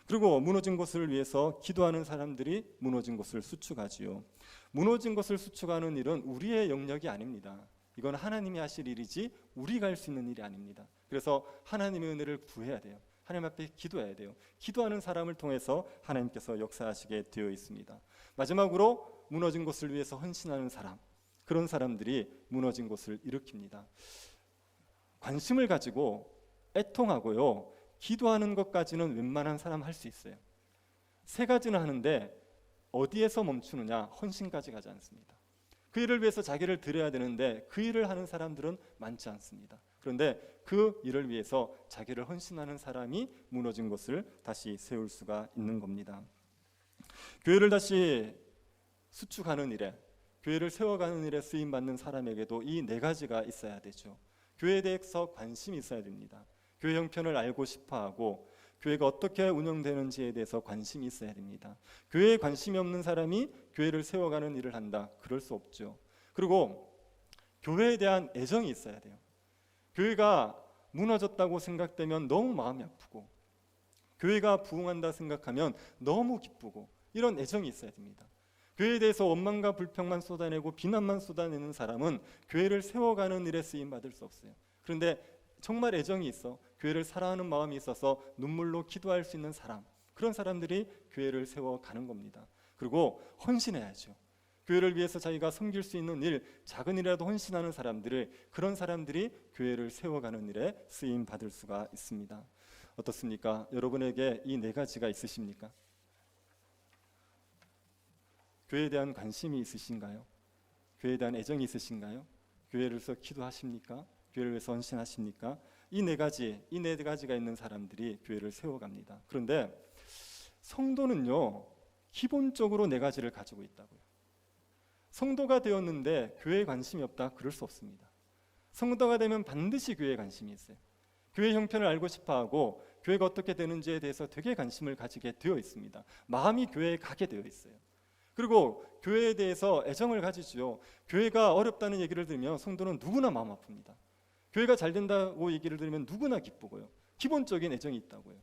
그리고 무너진 곳을 위해서 기도하는 사람들이 무너진 곳을 수축하지요. 무너진 곳을 수축하는 일은 우리의 영역이 아닙니다. 이건 하나님이 하실 일이지 우리가 할 수 있는 일이 아닙니다. 그래서 하나님의 은혜를 구해야 돼요. 하나님 앞에 기도해야 돼요. 기도하는 사람을 통해서 하나님께서 역사하시게 되어 있습니다. 마지막으로 무너진 곳을 위해서 헌신하는 사람, 그런 사람들이 무너진 곳을 일으킵니다. 관심을 가지고 애통하고요, 기도하는 것까지는 웬만한 사람 할 수 있어요. 세 가지는 하는데 어디에서 멈추느냐? 헌신까지 가지 않습니다. 그 일을 위해서 자기를 드려야 되는데 그 일을 하는 사람들은 많지 않습니다. 그런데 그 일을 위해서 자기를 헌신하는 사람이 무너진 것을 다시 세울 수가 있는 겁니다. 교회를 다시 수축하는 일에, 교회를 세워가는 일에 쓰임받는 사람에게도 이 네 가지가 있어야 되죠. 교회에 대해서 관심이 있어야 됩니다. 교회 형편을 알고 싶어하고 교회가 어떻게 운영되는지에 대해서 관심이 있어야 됩니다. 교회에 관심이 없는 사람이 교회를 세워가는 일을 한다? 그럴 수 없죠. 그리고 교회에 대한 애정이 있어야 돼요. 교회가 무너졌다고 생각되면 너무 마음이 아프고 교회가 부흥한다 생각하면 너무 기쁘고 이런 애정이 있어야 됩니다. 교회에 대해서 원망과 불평만 쏟아내고 비난만 쏟아내는 사람은 교회를 세워가는 일에 쓰임받을 수 없어요. 그런데 정말 애정이 있어 교회를 사랑하는 마음이 있어서 눈물로 기도할 수 있는 사람, 그런 사람들이 교회를 세워가는 겁니다. 그리고 헌신해야죠. 교회를 위해서 자기가 섬길 수 있는 일, 작은 일이라도 헌신하는 사람들을, 그런 사람들이 교회를 세워가는 일에 쓰임 받을 수가 있습니다. 어떻습니까? 여러분에게 이 네 가지가 있으십니까? 교회에 대한 관심이 있으신가요? 교회에 대한 애정이 있으신가요? 교회를 위해서 기도하십니까? 교회를 위해서 헌신하십니까? 이 네 가지가 있는 사람들이 교회를 세워갑니다. 그런데 성도는요, 기본적으로 네 가지를 가지고 있다고요. 성도가 되었는데 교회에 관심이 없다? 그럴 수 없습니다. 성도가 되면 반드시 교회에 관심이 있어요. 교회 형편을 알고 싶어하고 교회가 어떻게 되는지에 대해서 되게 관심을 가지게 되어 있습니다. 마음이 교회에 가게 되어 있어요. 그리고 교회에 대해서 애정을 가지죠. 교회가 어렵다는 얘기를 들으면 성도는 누구나 마음 아픕니다. 교회가 잘 된다고 얘기를 들으면 누구나 기쁘고요. 기본적인 애정이 있다고요.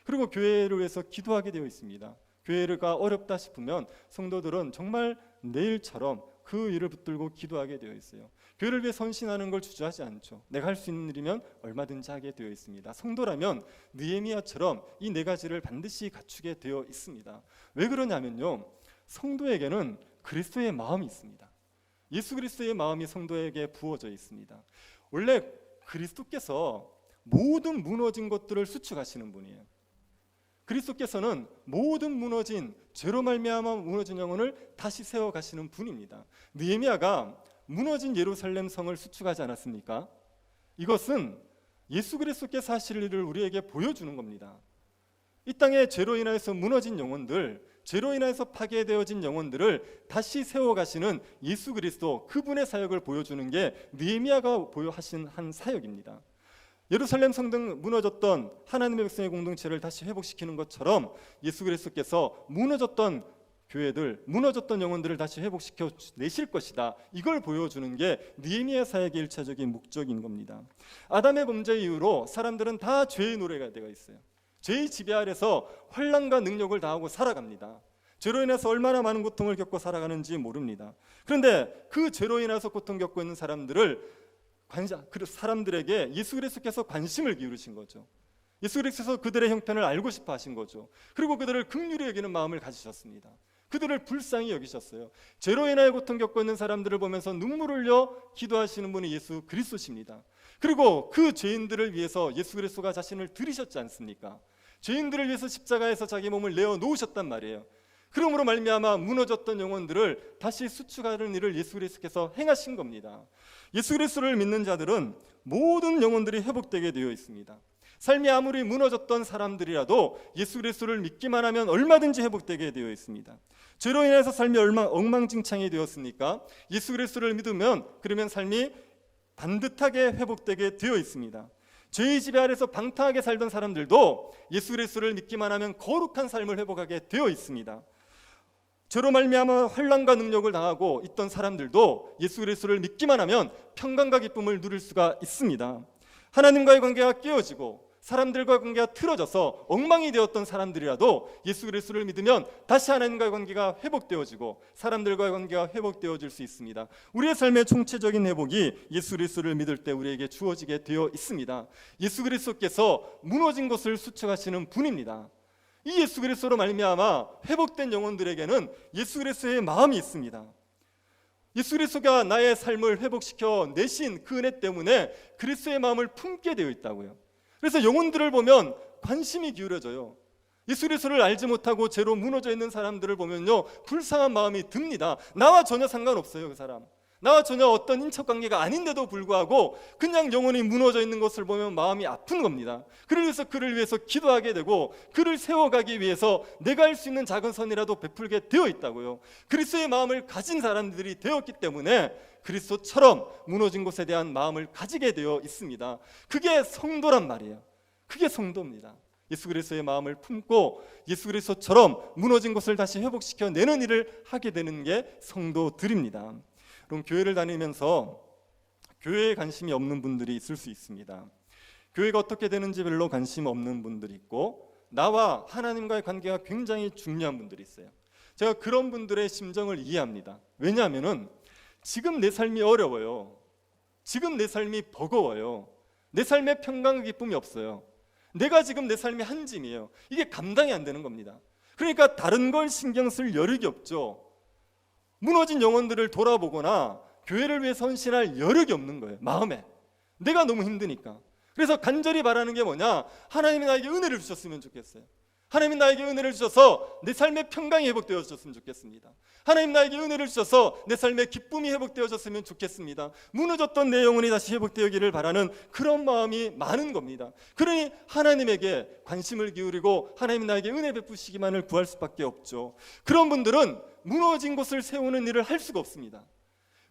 그리고 교회를 위해서 기도하게 되어 있습니다. 교회가 어렵다 싶으면 성도들은 정말 내일처럼 그 일을 붙들고 기도하게 되어 있어요. 교회를 위해 헌신하는 걸 주저하지 않죠. 내가 할 수 있는 일이면 얼마든지 하게 되어 있습니다. 성도라면 느헤미야처럼 이 네 가지를 반드시 갖추게 되어 있습니다. 왜 그러냐면요, 성도에게는 그리스도의 마음이 있습니다. 예수 그리스도의 마음이 성도에게 부어져 있습니다. 원래 그리스도께서 모든 무너진 것들을 수축하시는 분이에요. 그리스도께서는 모든 무너진, 죄로 말미암아 무너진 영혼을 다시 세워가시는 분입니다. 느헤미야가 무너진 예루살렘 성을 수축하지 않았습니까? 이것은 예수 그리스도께서 하실 일을 우리에게 보여주는 겁니다. 이 땅에 죄로 인하여서 무너진 영혼들, 죄로 인하여서 파괴되어진 영혼들을 다시 세워가시는 예수 그리스도, 그분의 사역을 보여주는 게 느헤미야가 하신 한 사역입니다. 예루살렘 성등 무너졌던 하나님의 백성의 공동체를 다시 회복시키는 것처럼 예수 그리스도께서 무너졌던 교회들, 무너졌던 영혼들을 다시 회복시켜 내실 것이다. 이걸 보여주는 게 느헤미야 사역의 일차적인 목적인 겁니다. 아담의 범죄 이후로 사람들은 다 죄의 노래가 되어 있어요. 죄의 지배 아래서 환난과 능력을 다하고 살아갑니다. 죄로 인해서 얼마나 많은 고통을 겪고 살아가는지 모릅니다. 그런데 그 죄로 인해서 고통 겪고 있는 사람들에게 예수 그리스도께서 관심을 기울이신 거죠. 예수 그리스도께서 그들의 형편을 알고 싶어 하신 거죠. 그리고 그들을 긍휼히 여기는 마음을 가지셨습니다. 그들을 불쌍히 여기셨어요. 죄로 인하여 고통 겪고 있는 사람들을 보면서 눈물을 흘려 기도하시는 분이 예수 그리스도십니다. 그리고 그 죄인들을 위해서 예수 그리스도가 자신을 들이셨지 않습니까? 죄인들을 위해서 십자가에서 자기 몸을 내어 놓으셨단 말이에요. 그러므로 말미암아 무너졌던 영혼들을 다시 수축하는 일을 예수 그리스도께서 행하신 겁니다. 예수 그리스도를 믿는 자들은 모든 영혼들이 회복되게 되어 있습니다. 삶이 아무리 무너졌던 사람들이라도 예수 그리스도를 믿기만 하면 얼마든지 회복되게 되어 있습니다. 죄로 인해서 삶이 엉망진창이 되었으니까 예수 그리스도를 믿으면 그러면 삶이 반듯하게 회복되게 되어 있습니다. 죄의 지배 아래서 방탕하게 살던 사람들도 예수 그리스도를 믿기만 하면 거룩한 삶을 회복하게 되어 있습니다. 죄로 말미암아 환난과 능력을 당하고 있던 사람들도 예수 그리스도를 믿기만 하면 평강과 기쁨을 누릴 수가 있습니다. 하나님과의 관계가 깨어지고 사람들과 관계가 틀어져서 엉망이 되었던 사람들이라도 예수 그리스도를 믿으면 다시 하나님과의 관계가 회복되어지고 사람들과의 관계가 회복되어질 수 있습니다. 우리의 삶의 총체적인 회복이 예수 그리스도를 믿을 때 우리에게 주어지게 되어 있습니다. 예수 그리스도께서 무너진 것을 수축하시는 분입니다. 이 예수 그리스도로 말미암아 회복된 영혼들에게는 예수 그리스도의 마음이 있습니다. 예수 그리스도가 나의 삶을 회복시켜 내신 그 은혜 때문에 그리스도의 마음을 품게 되어 있다고요. 그래서 영혼들을 보면 관심이 기울어져요. 예수 그리스도를 알지 못하고 죄로 무너져 있는 사람들을 보면요, 불쌍한 마음이 듭니다. 나와 전혀 상관없어요. 그 사람 나와 전혀 어떤 인척관계가 아닌데도 불구하고 그냥 영혼이 무너져 있는 것을 보면 마음이 아픈 겁니다. 그래서 그를 위해서 기도하게 되고 그를 세워가기 위해서 내가 할 수 있는 작은 선이라도 베풀게 되어 있다고요. 그리스도의 마음을 가진 사람들이 되었기 때문에 그리스도처럼 무너진 곳에 대한 마음을 가지게 되어 있습니다. 그게 성도란 말이에요. 그게 성도입니다. 예수 그리스도의 마음을 품고 예수 그리스도처럼 무너진 곳을 다시 회복시켜 내는 일을 하게 되는 게 성도들입니다. 그럼 교회를 다니면서 교회에 관심이 없는 분들이 있을 수 있습니다. 교회가 어떻게 되는지 별로 관심 없는 분들이 있고 나와 하나님과의 관계가 굉장히 중요한 분들이 있어요. 제가 그런 분들의 심정을 이해합니다. 왜냐하면 지금 내 삶이 어려워요. 지금 내 삶이 버거워요. 내 삶에 평강과 기쁨이 없어요. 내가 지금 내 삶이 한 짐이에요. 이게 감당이 안 되는 겁니다. 그러니까 다른 걸 신경 쓸 여력이 없죠. 무너진 영혼들을 돌아보거나 교회를 위해 헌신할 여력이 없는 거예요. 마음에 내가 너무 힘드니까. 그래서 간절히 바라는 게 뭐냐, 하나님이 나에게 은혜를 주셨으면 좋겠어요. 하나님이 나에게 은혜를 주셔서 내 삶의 평강이 회복되어졌으면 좋겠습니다. 하나님 나에게 은혜를 주셔서 내 삶의 기쁨이 회복되어졌으면 좋겠습니다. 무너졌던 내 영혼이 다시 회복되기를 바라는 그런 마음이 많은 겁니다. 그러니 하나님에게 관심을 기울이고 하나님 나에게 은혜 베푸시기만을 구할 수밖에 없죠. 그런 분들은 무너진 곳을 세우는 일을 할 수가 없습니다.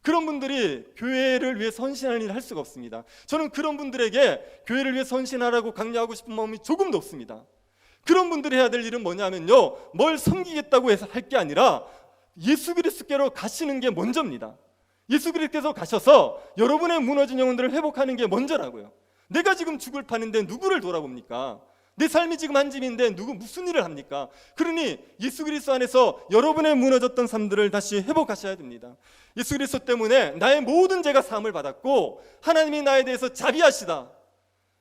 그런 분들이 교회를 위해 헌신하는 일을 할 수가 없습니다. 저는 그런 분들에게 교회를 위해 헌신하라고 강요하고 싶은 마음이 조금도 없습니다. 그런 분들이 해야 될 일은 뭐냐면요, 뭘 섬기겠다고 해서 할 게 아니라 예수 그리스도께로 가시는 게 먼저입니다. 예수 그리스도께서 가셔서 여러분의 무너진 영혼들을 회복하는 게 먼저라고요. 내가 지금 죽을 판인데 누구를 돌아봅니까? 내 삶이 지금 한 집인데 무슨 일을 합니까? 그러니 예수 그리스도 안에서 여러분의 무너졌던 삶들을 다시 회복하셔야 됩니다. 예수 그리스도 때문에 나의 모든 죄가 사함을 받았고 하나님이 나에 대해서 자비하시다,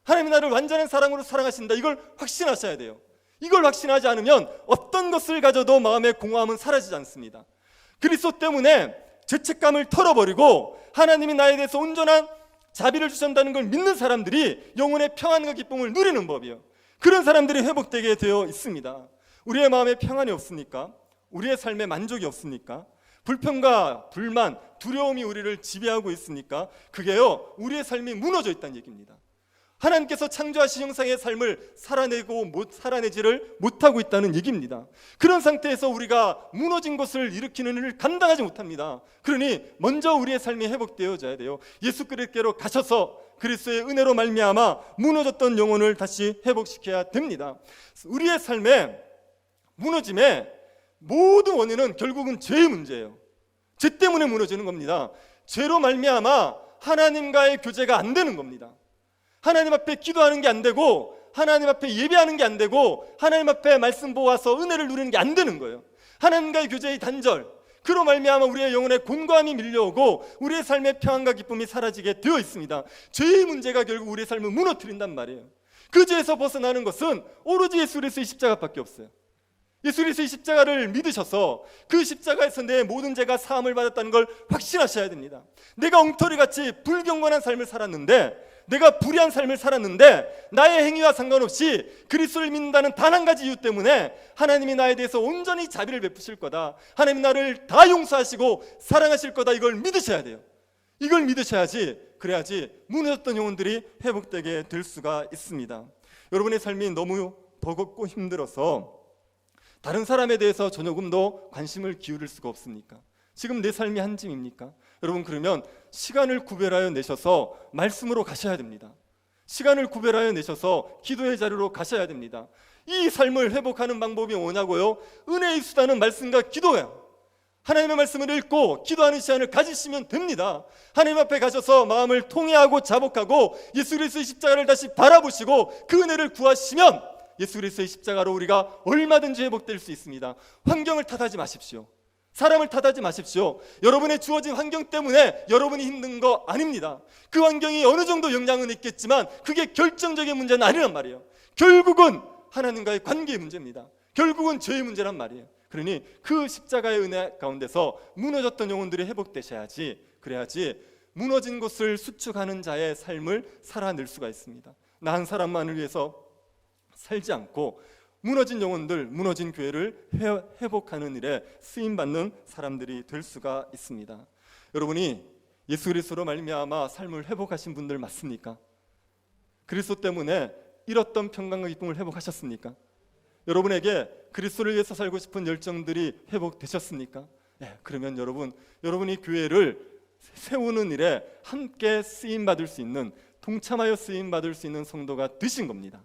하나님이 나를 완전한 사랑으로 사랑하신다, 이걸 확신하셔야 돼요. 이걸 확신하지 않으면 어떤 것을 가져도 마음의 공허함은 사라지지 않습니다. 그리스도 때문에 죄책감을 털어버리고 하나님이 나에 대해서 온전한 자비를 주신다는 걸 믿는 사람들이 영혼의 평안과 기쁨을 누리는 법이에요. 그런 사람들이 회복되게 되어 있습니다. 우리의 마음에 평안이 없습니까? 우리의 삶에 만족이 없습니까? 불평과 불만, 두려움이 우리를 지배하고 있으니까 그게요, 우리의 삶이 무너져 있다는 얘기입니다. 하나님께서 창조하신 형상의 삶을 살아내지를 못하고 있다는 얘기입니다. 그런 상태에서 우리가 무너진 것을 일으키는 일을 감당하지 못합니다. 그러니 먼저 우리의 삶이 회복되어져야 돼요. 예수 그리스도께로 가셔서 그리스도의 은혜로 말미암아 무너졌던 영혼을 다시 회복시켜야 됩니다. 우리의 삶의 무너짐의 모든 원인은 결국은 죄의 문제예요. 죄 때문에 무너지는 겁니다. 죄로 말미암아 하나님과의 교제가 안 되는 겁니다. 하나님 앞에 기도하는 게 안 되고, 하나님 앞에 예배하는 게 안 되고, 하나님 앞에 말씀 보아서 은혜를 누리는 게 안 되는 거예요. 하나님과의 교제의 단절, 그로 말미암아 우리의 영혼에 곤고함이 밀려오고 우리의 삶의 평안과 기쁨이 사라지게 되어 있습니다. 죄의 문제가 결국 우리의 삶을 무너뜨린단 말이에요. 그 죄에서 벗어나는 것은 오로지 예수 그리스도의 십자가밖에 없어요. 예수 그리스도의 십자가를 믿으셔서 그 십자가에서 내 모든 죄가 사함을 받았다는 걸 확신하셔야 됩니다. 내가 엉터리같이 불경건한 삶을 살았는데, 내가 불의한 삶을 살았는데 나의 행위와 상관없이 그리스도를 믿는다는 단 한 가지 이유 때문에 하나님이 나에 대해서 온전히 자비를 베푸실 거다, 하나님이 나를 다 용서하시고 사랑하실 거다, 이걸 믿으셔야 돼요. 이걸 믿으셔야지, 그래야지 무너졌던 영혼들이 회복되게 될 수가 있습니다. 여러분의 삶이 너무 버겁고 힘들어서 다른 사람에 대해서 조금도 관심을 기울일 수가 없습니까? 지금 내 삶이 한 짐입니까? 여러분, 그러면 시간을 구별하여 내셔서 말씀으로 가셔야 됩니다. 시간을 구별하여 내셔서 기도의 자리로 가셔야 됩니다. 이 삶을 회복하는 방법이 뭐냐고요? 은혜의 수단은 말씀과 기도예요. 하나님의 말씀을 읽고 기도하는 시간을 가지시면 됩니다. 하나님 앞에 가셔서 마음을 통회하고 자복하고 예수 그리스도의 십자가를 다시 바라보시고 그 은혜를 구하시면 예수 그리스도의 십자가로 우리가 얼마든지 회복될 수 있습니다. 환경을 탓하지 마십시오. 사람을 탓하지 마십시오. 여러분의 주어진 환경 때문에 여러분이 힘든 거 아닙니다. 그 환경이 어느 정도 영향은 있겠지만 그게 결정적인 문제는 아니란 말이에요. 결국은 하나님과의 관계의 문제입니다. 결국은 죄의 문제란 말이에요. 그러니 그 십자가의 은혜 가운데서 무너졌던 영혼들이 회복되셔야지, 그래야지 무너진 곳을 수축하는 자의 삶을 살아낼 수가 있습니다. 나 한 사람만을 위해서 살지 않고 무너진 영혼들, 무너진 교회를 회복하는 일에 쓰임받는 사람들이 될 수가 있습니다. 여러분이 예수 그리스도로 말미암아 삶을 회복하신 분들 맞습니까? 그리스도 때문에 잃었던 평강과 기쁨을 회복하셨습니까? 여러분에게 그리스도를 위해서 살고 싶은 열정들이 회복되셨습니까? 네, 그러면 여러분이 교회를 세우는 일에 함께 쓰임받을 수 있는, 동참하여 쓰임받을 수 있는 성도가 되신 겁니다.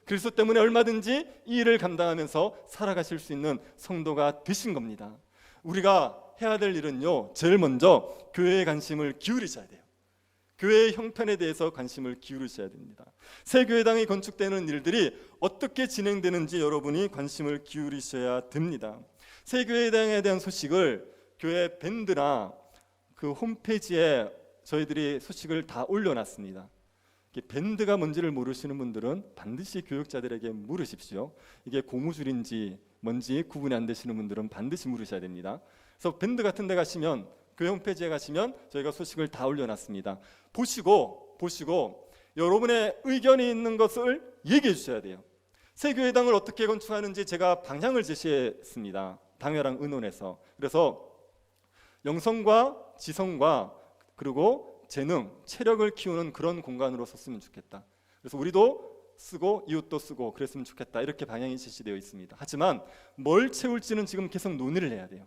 그리스도 때문에 얼마든지 이 일을 감당하면서 살아가실 수 있는 성도가 되신 겁니다. 우리가 해야 될 일은요, 제일 먼저 교회에 관심을 기울이셔야 돼요. 교회의 형편에 대해서 관심을 기울이셔야 됩니다. 새 교회당이 건축되는 일들이 어떻게 진행되는지 여러분이 관심을 기울이셔야 됩니다. 새 교회당에 대한 소식을 교회 밴드나 그 홈페이지에 저희들이 소식을 다 올려놨습니다. 밴드가 뭔지를 모르시는 분들은 반드시 교육자들에게 물으십시오. 이게 고무줄인지 뭔지 구분이 안 되시는 분들은 반드시 물으셔야 됩니다. 그래서 밴드 같은 데 가시면, 교회 홈페이지에 가시면 저희가 소식을 다 올려놨습니다. 보시고 여러분의 의견이 있는 것을 얘기해 주셔야 돼요. 새 교회당을 어떻게 건축하는지 제가 방향을 제시했습니다. 당회랑 의논해서. 그래서 영성과 지성과 그리고 재능, 체력을 키우는 그런 공간으로 썼으면 좋겠다. 그래서 우리도 쓰고 이웃도 쓰고 그랬으면 좋겠다. 이렇게 방향이 제시되어 있습니다. 하지만 뭘 채울지는 지금 계속 논의를 해야 돼요.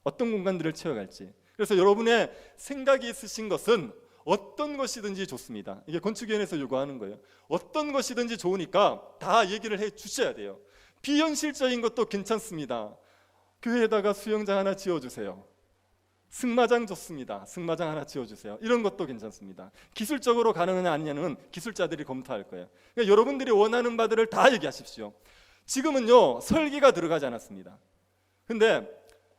어떤 공간들을 채워갈지. 그래서 여러분의 생각이 있으신 것은 어떤 것이든지 좋습니다. 이게 건축위원회에서 요구하는 거예요. 어떤 것이든지 좋으니까 다 얘기를 해 주셔야 돼요. 비현실적인 것도 괜찮습니다. 교회에다가 수영장 하나 지어주세요. 승마장 좋습니다. 승마장 하나 지어주세요. 이런 것도 괜찮습니다. 기술적으로 가능하냐 아니냐는 기술자들이 검토할 거예요. 그러니까 여러분들이 원하는 바들을 다 얘기하십시오. 지금은요, 설계가 들어가지 않았습니다. 근데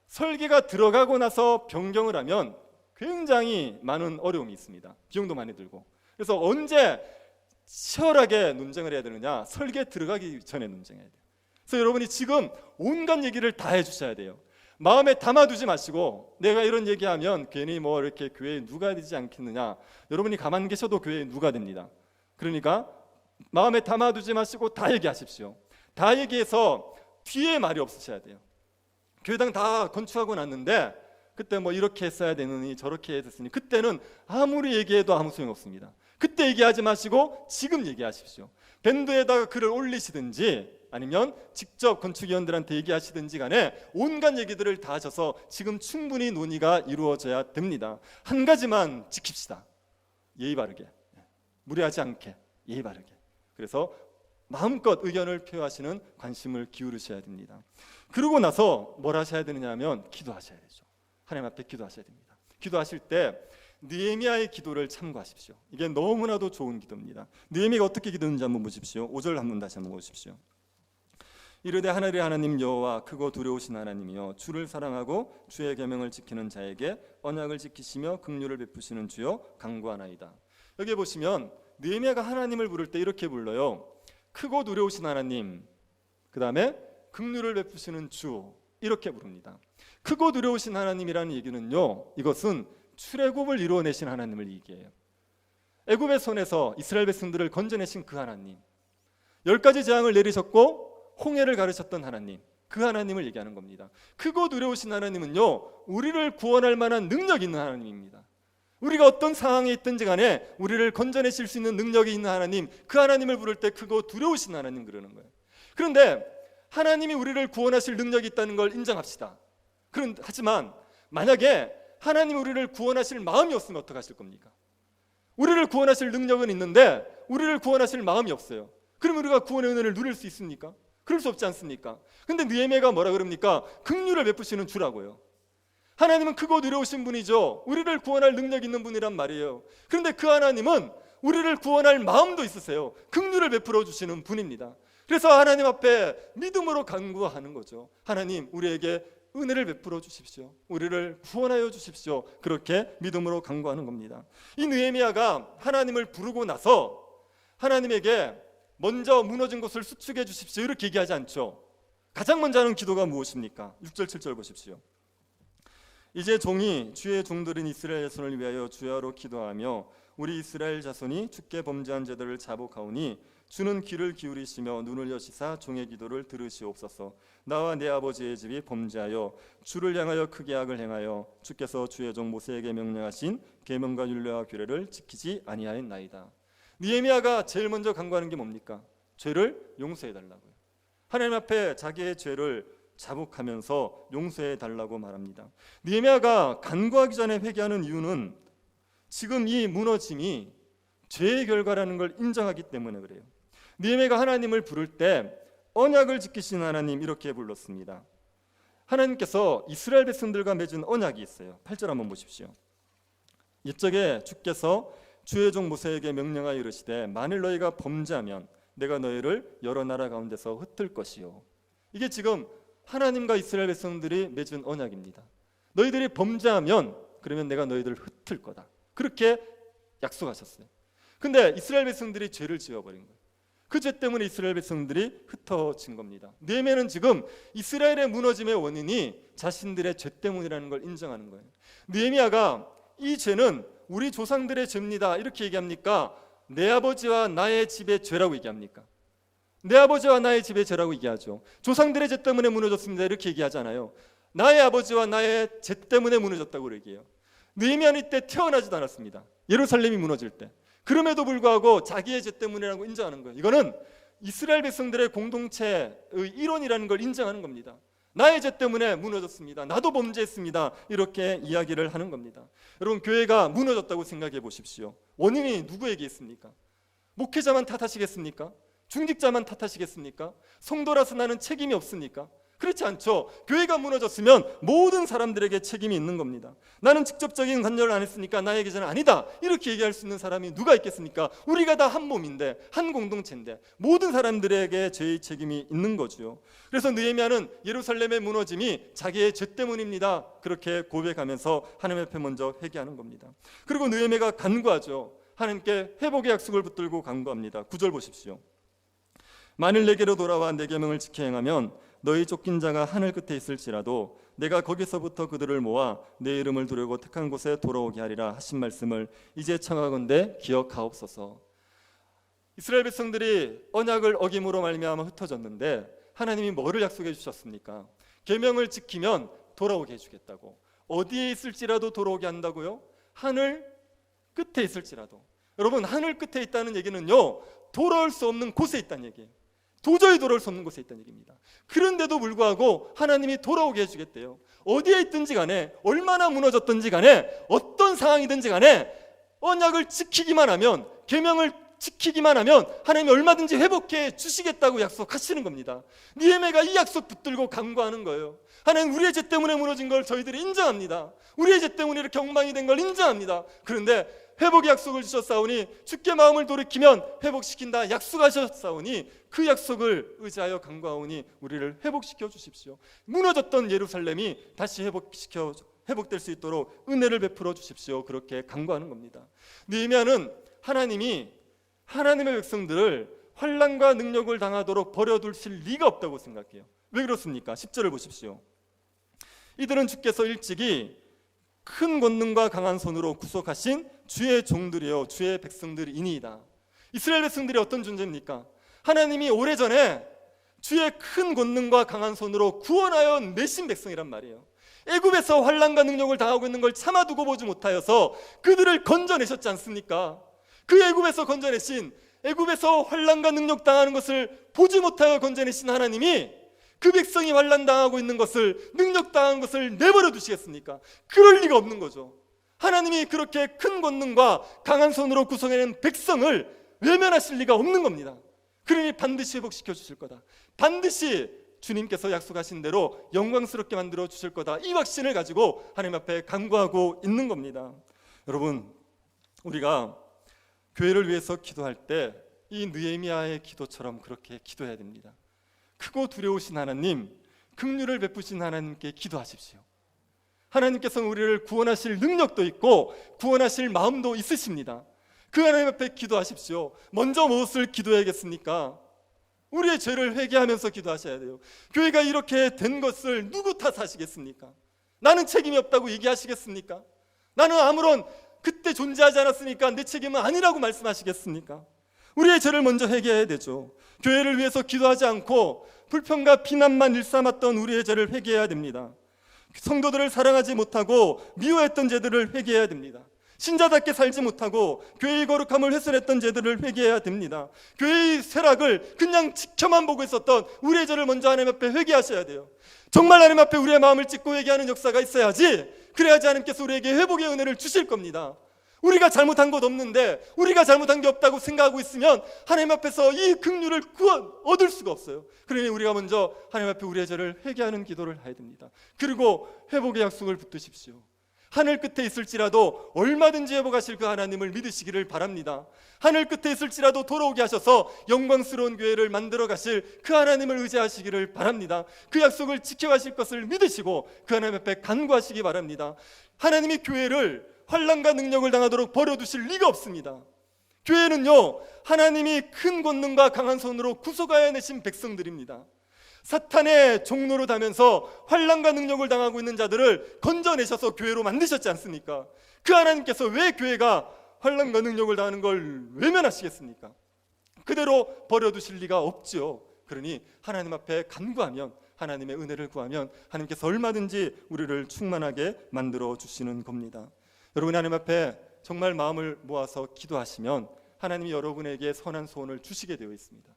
설계가 들어가고 나서 변경을 하면 굉장히 많은 어려움이 있습니다. 비용도 많이 들고. 그래서 언제 치열하게 논쟁을 해야 되느냐? 설계 들어가기 전에 논쟁해야 돼요. 그래서 여러분이 지금 온갖 얘기를 다 해주셔야 돼요. 마음에 담아두지 마시고 내가 이런 얘기하면 괜히 뭐 이렇게 교회에 누가 되지 않겠느냐. 여러분이 가만 계셔도 교회에 누가 됩니다. 그러니까 마음에 담아두지 마시고 다 얘기하십시오. 다 얘기해서 뒤에 말이 없으셔야 돼요. 교회당 다 건축하고 났는데 그때 뭐 이렇게 했어야 되느니 저렇게 했으니 그때는 아무리 얘기해도 아무 소용 없습니다. 그때 얘기하지 마시고 지금 얘기하십시오. 밴드에다가 글을 올리시든지 아니면 직접 건축위원들한테 얘기하시든지 간에 온갖 얘기들을 다 하셔서 지금 충분히 논의가 이루어져야 됩니다. 한 가지만 지킵시다. 예의 바르게, 무리하지 않게, 예의 바르게. 그래서 마음껏 의견을 표하시는 관심을 기울이셔야 됩니다. 그러고 나서 뭘 하셔야 되느냐 하면 기도하셔야 되죠. 하나님 앞에 기도하셔야 됩니다. 기도하실 때 느헤미야의 기도를 참고하십시오. 이게 너무나도 좋은 기도입니다. 느헤미야가 어떻게 기도했는지 한번 보십시오. 5절 한번 다시 한번 보십시오. 이르되 하늘의 하나님 여호와 크고 두려우신 하나님이여 주를 사랑하고 주의 계명을 지키는 자에게 언약을 지키시며 긍휼을 베푸시는 주여 간구하나이다. 여기 보시면 느헤미야가 하나님을 부를 때 이렇게 불러요. 크고 두려우신 하나님, 그 다음에 긍휼을 베푸시는 주, 이렇게 부릅니다. 크고 두려우신 하나님이라는 얘기는요, 이것은 출애굽을 이루어내신 하나님을 얘기해요. 애굽의 손에서 이스라엘 백성들을 건져내신 그 하나님, 10가지 재앙을 내리셨고 홍해를 가르쳤던 하나님, 그 하나님을 얘기하는 겁니다. 크고 두려우신 하나님은요, 우리를 구원할 만한 능력 있는 하나님입니다. 우리가 어떤 상황에 있든지 간에 우리를 건져내실 수 있는 능력이 있는 하나님, 그 하나님을 부를 때 크고 두려우신 하나님 그러는 거예요. 그런데 하나님이 우리를 구원하실 능력이 있다는 걸 인정합시다. 하지만 만약에 하나님이 우리를 구원하실 마음이 없으면 어떡하실 겁니까? 우리를 구원하실 능력은 있는데 우리를 구원하실 마음이 없어요. 그럼 우리가 구원의 은혜를 누릴 수 있습니까? 그럴 수 없지 않습니까? 근데 느헤미야가 뭐라 그럽니까? 긍휼을 베푸시는 주라고요. 하나님은 크고 두려우신 분이죠. 우리를 구원할 능력 있는 분이란 말이에요. 그런데 그 하나님은 우리를 구원할 마음도 있으세요. 긍휼을 베풀어 주시는 분입니다. 그래서 하나님 앞에 믿음으로 간구하는 거죠. 하나님, 우리에게 은혜를 베풀어 주십시오. 우리를 구원하여 주십시오. 그렇게 믿음으로 간구하는 겁니다. 이 느헤미야가 하나님을 부르고 나서 하나님에게 먼저 무너진 것을 수축해 주십시오, 이렇게 얘기하지 않죠. 가장 먼저 하는 기도가 무엇입니까? 6절 7절 보십시오. 이제 종이 주의 종들인 이스라엘 자손을 위하여 주야로 기도하며 우리 이스라엘 자손이 주께 범죄한 죄들을 자복하오니 주는 귀를 기울이시며 눈을 여시사 종의 기도를 들으시옵소서. 나와 내 아버지의 집이 범죄하여 주를 향하여 크게 악을 행하여 주께서 주의 종 모세에게 명령하신 계명과 율례와 규례를 지키지 아니하였나이다. 느헤미야가 제일 먼저 간구하는 게 뭡니까? 죄를 용서해 달라고요. 하나님 앞에 자기의 죄를 자복하면서 용서해 달라고 말합니다. 느헤미야가 간구하기 전에 회개하는 이유는 지금 이 무너짐이 죄의 결과라는 걸 인정하기 때문에 그래요. 느헤미야가 하나님을 부를 때 언약을 지키신 하나님, 이렇게 불렀습니다. 하나님께서 이스라엘 백성들과 맺은 언약이 있어요. 8절 한번 보십시오. 이쪽에 주께서 주의 종 모세에게 명령하여 이르시되 만일 너희가 범죄하면 내가 너희를 여러 나라 가운데서 흩을 것이요. 이게 지금 하나님과 이스라엘 백성들이 맺은 언약입니다. 너희들이 범죄하면 그러면 내가 너희들을 흩을 거다, 그렇게 약속하셨어요. 근데 이스라엘 백성들이 죄를 지어버린 거예요. 그 죄 때문에 이스라엘 백성들이 흩어진 겁니다. 느헤미야는 지금 이스라엘의 무너짐의 원인이 자신들의 죄 때문이라는 걸 인정하는 거예요. 느헤미야가 이 죄는 우리 조상들의 죄입니다, 이렇게 얘기합니까? 내 아버지와 나의 집의 죄라고 얘기합니까? 내 아버지와 나의 집의 죄라고 얘기하죠. 조상들의 죄 때문에 무너졌습니다, 이렇게 얘기하잖아요. 나의 아버지와 나의 죄 때문에 무너졌다고 얘기해요. 느헤미야는 이때 태어나지도 않았습니다. 예루살렘이 무너질 때. 그럼에도 불구하고 자기의 죄 때문이라고 인정하는 거예요. 이거는 이스라엘 백성들의 공동체의 일원이라는 걸 인정하는 겁니다. 나의 죄 때문에 무너졌습니다, 나도 범죄했습니다, 이렇게 이야기를 하는 겁니다. 여러분, 교회가 무너졌다고 생각해 보십시오. 원인이 누구에게 있습니까? 목회자만 탓하시겠습니까? 중직자만 탓하시겠습니까? 성도라서 나는 책임이 없습니까? 그렇지 않죠. 교회가 무너졌으면 모든 사람들에게 책임이 있는 겁니다. 나는 직접적인 관여를 안 했으니까 나의 계제는 아니다, 이렇게 얘기할 수 있는 사람이 누가 있겠습니까? 우리가 다 한 몸인데, 한 공동체인데 모든 사람들에게 죄의 책임이 있는 거죠. 그래서 느헤미야는 예루살렘의 무너짐이 자기의 죄 때문입니다, 그렇게 고백하면서 하나님 앞에 먼저 회개하는 겁니다. 그리고 느헤미야가 간구하죠. 하나님께 회복의 약속을 붙들고 간구합니다. 9절 보십시오. 만일 내게로 돌아와 내 계명을 지켜 행하면 너희 쫓긴 자가 하늘 끝에 있을지라도 내가 거기서부터 그들을 모아 내 이름을 두려고 택한 곳에 돌아오게 하리라 하신 말씀을 이제 청하건대 기억하옵소서. 이스라엘 백성들이 언약을 어김으로 말미암아 흩어졌는데 하나님이 뭐를 약속해 주셨습니까? 계명을 지키면 돌아오게 해주겠다고. 어디에 있을지라도 돌아오게 한다고요? 하늘 끝에 있을지라도. 여러분, 하늘 끝에 있다는 얘기는요, 돌아올 수 없는 곳에 있다는 얘기예요. 도저히 돌아올 수 없는 곳에 있다는 얘기입니다. 그런데도 불구하고 하나님이 돌아오게 해주겠대요. 어디에 있든지 간에, 얼마나 무너졌든지 간에, 어떤 상황이든지 간에 언약을 지키기만 하면, 계명을 지키기만 하면 하나님이 얼마든지 회복해 주시겠다고 약속하시는 겁니다. 느헤미야가 이 약속 붙들고 간구하는 거예요. 하나님, 우리의 죄 때문에 무너진 걸 저희들이 인정합니다. 우리의 죄 때문에 이렇게 엉망이 된 걸 인정합니다. 그런데 회복의 약속을 주셨사오니 주께 마음을 돌이키면 회복시킨다 약속하셨사오니 그 약속을 의지하여 간구하오니 우리를 회복시켜 주십시오. 무너졌던 예루살렘이 다시 회복될 수 있도록 은혜를 베풀어 주십시오. 그렇게 간구하는 겁니다. 느헤미야는 하나님이 하나님의 백성들을 환난과 능력을 당하도록 버려두실 리가 없다고 생각해요. 왜 그렇습니까? 10절을 보십시오. 이들은 주께서 일찍이 큰 권능과 강한 손으로 구속하신 주의 종들이요 주의 백성들이니이다. 이스라엘 백성들이 어떤 존재입니까? 하나님이 오래전에 주의 큰 권능과 강한 손으로 구원하여 내신 백성이란 말이에요. 애굽에서 환난과 능력을 당하고 있는 걸 참아두고 보지 못하여서 그들을 건져내셨지 않습니까? 그 애굽에서 건져내신, 애굽에서 환난과 능력 당하는 것을 보지 못하여 건져내신 하나님이 그 백성이 환난당하고 있는 것을, 능력당한 것을 내버려 두시겠습니까? 그럴 리가 없는 거죠. 하나님이 그렇게 큰 권능과 강한 손으로 구성해낸 백성을 외면하실 리가 없는 겁니다. 그러니 반드시 회복시켜 주실 거다, 반드시 주님께서 약속하신 대로 영광스럽게 만들어 주실 거다, 이 확신을 가지고 하나님 앞에 간구하고 있는 겁니다. 여러분, 우리가 교회를 위해서 기도할 때 이 느헤미야의 기도처럼 그렇게 기도해야 됩니다. 크고 두려우신 하나님, 긍휼을 베푸신 하나님께 기도하십시오. 하나님께서는 우리를 구원하실 능력도 있고 구원하실 마음도 있으십니다. 그 하나님 앞에 기도하십시오. 먼저 무엇을 기도해야겠습니까? 우리의 죄를 회개하면서 기도하셔야 돼요. 교회가 이렇게 된 것을 누구 탓하시겠습니까? 나는 책임이 없다고 얘기하시겠습니까? 나는 아무런 그때 존재하지 않았으니까 내 책임은 아니라고 말씀하시겠습니까? 우리의 죄를 먼저 회개해야 되죠. 교회를 위해서 기도하지 않고 불평과 비난만 일삼았던 우리의 죄를 회개해야 됩니다. 성도들을 사랑하지 못하고 미워했던 죄들을 회개해야 됩니다. 신자답게 살지 못하고 교회의 거룩함을 훼손했던 죄들을 회개해야 됩니다. 교회의 쇠락을 그냥 지켜만 보고 있었던 우리의 죄를 먼저 하나님 앞에 회개하셔야 돼요. 정말 하나님 앞에 우리의 마음을 찢고 회개하는 역사가 있어야지, 그래야지 하나님께서 우리에게 회복의 은혜를 주실 겁니다. 우리가 잘못한 것 없는데, 우리가 잘못한 게 없다고 생각하고 있으면 하나님 앞에서 이 긍휼을 얻을 수가 없어요. 그러니 우리가 먼저 하나님 앞에 우리의 죄를 회개하는 기도를 해야 됩니다. 그리고 회복의 약속을 붙드십시오. 하늘 끝에 있을지라도 얼마든지 회복하실 그 하나님을 믿으시기를 바랍니다. 하늘 끝에 있을지라도 돌아오게 하셔서 영광스러운 교회를 만들어 가실 그 하나님을 의지하시기를 바랍니다. 그 약속을 지켜가실 것을 믿으시고 그 하나님 앞에 간구하시기 바랍니다. 하나님이 교회를 환난과 능력을 당하도록 버려두실 리가 없습니다. 교회는요, 하나님이 큰 권능과 강한 손으로 구속하여 내신 백성들입니다. 사탄의 종로로 다면서 환난과 능력을 당하고 있는 자들을 건져내셔서 교회로 만드셨지 않습니까? 그 하나님께서 왜 교회가 환난과 능력을 당하는 걸 외면하시겠습니까? 그대로 버려두실 리가 없죠. 그러니 하나님 앞에 간구하면, 하나님의 은혜를 구하면 하나님께서 얼마든지 우리를 충만하게 만들어 주시는 겁니다. 여러분, 하나님 앞에 정말 마음을 모아서 기도하시면 하나님이 여러분에게 선한 소원을 주시게 되어 있습니다.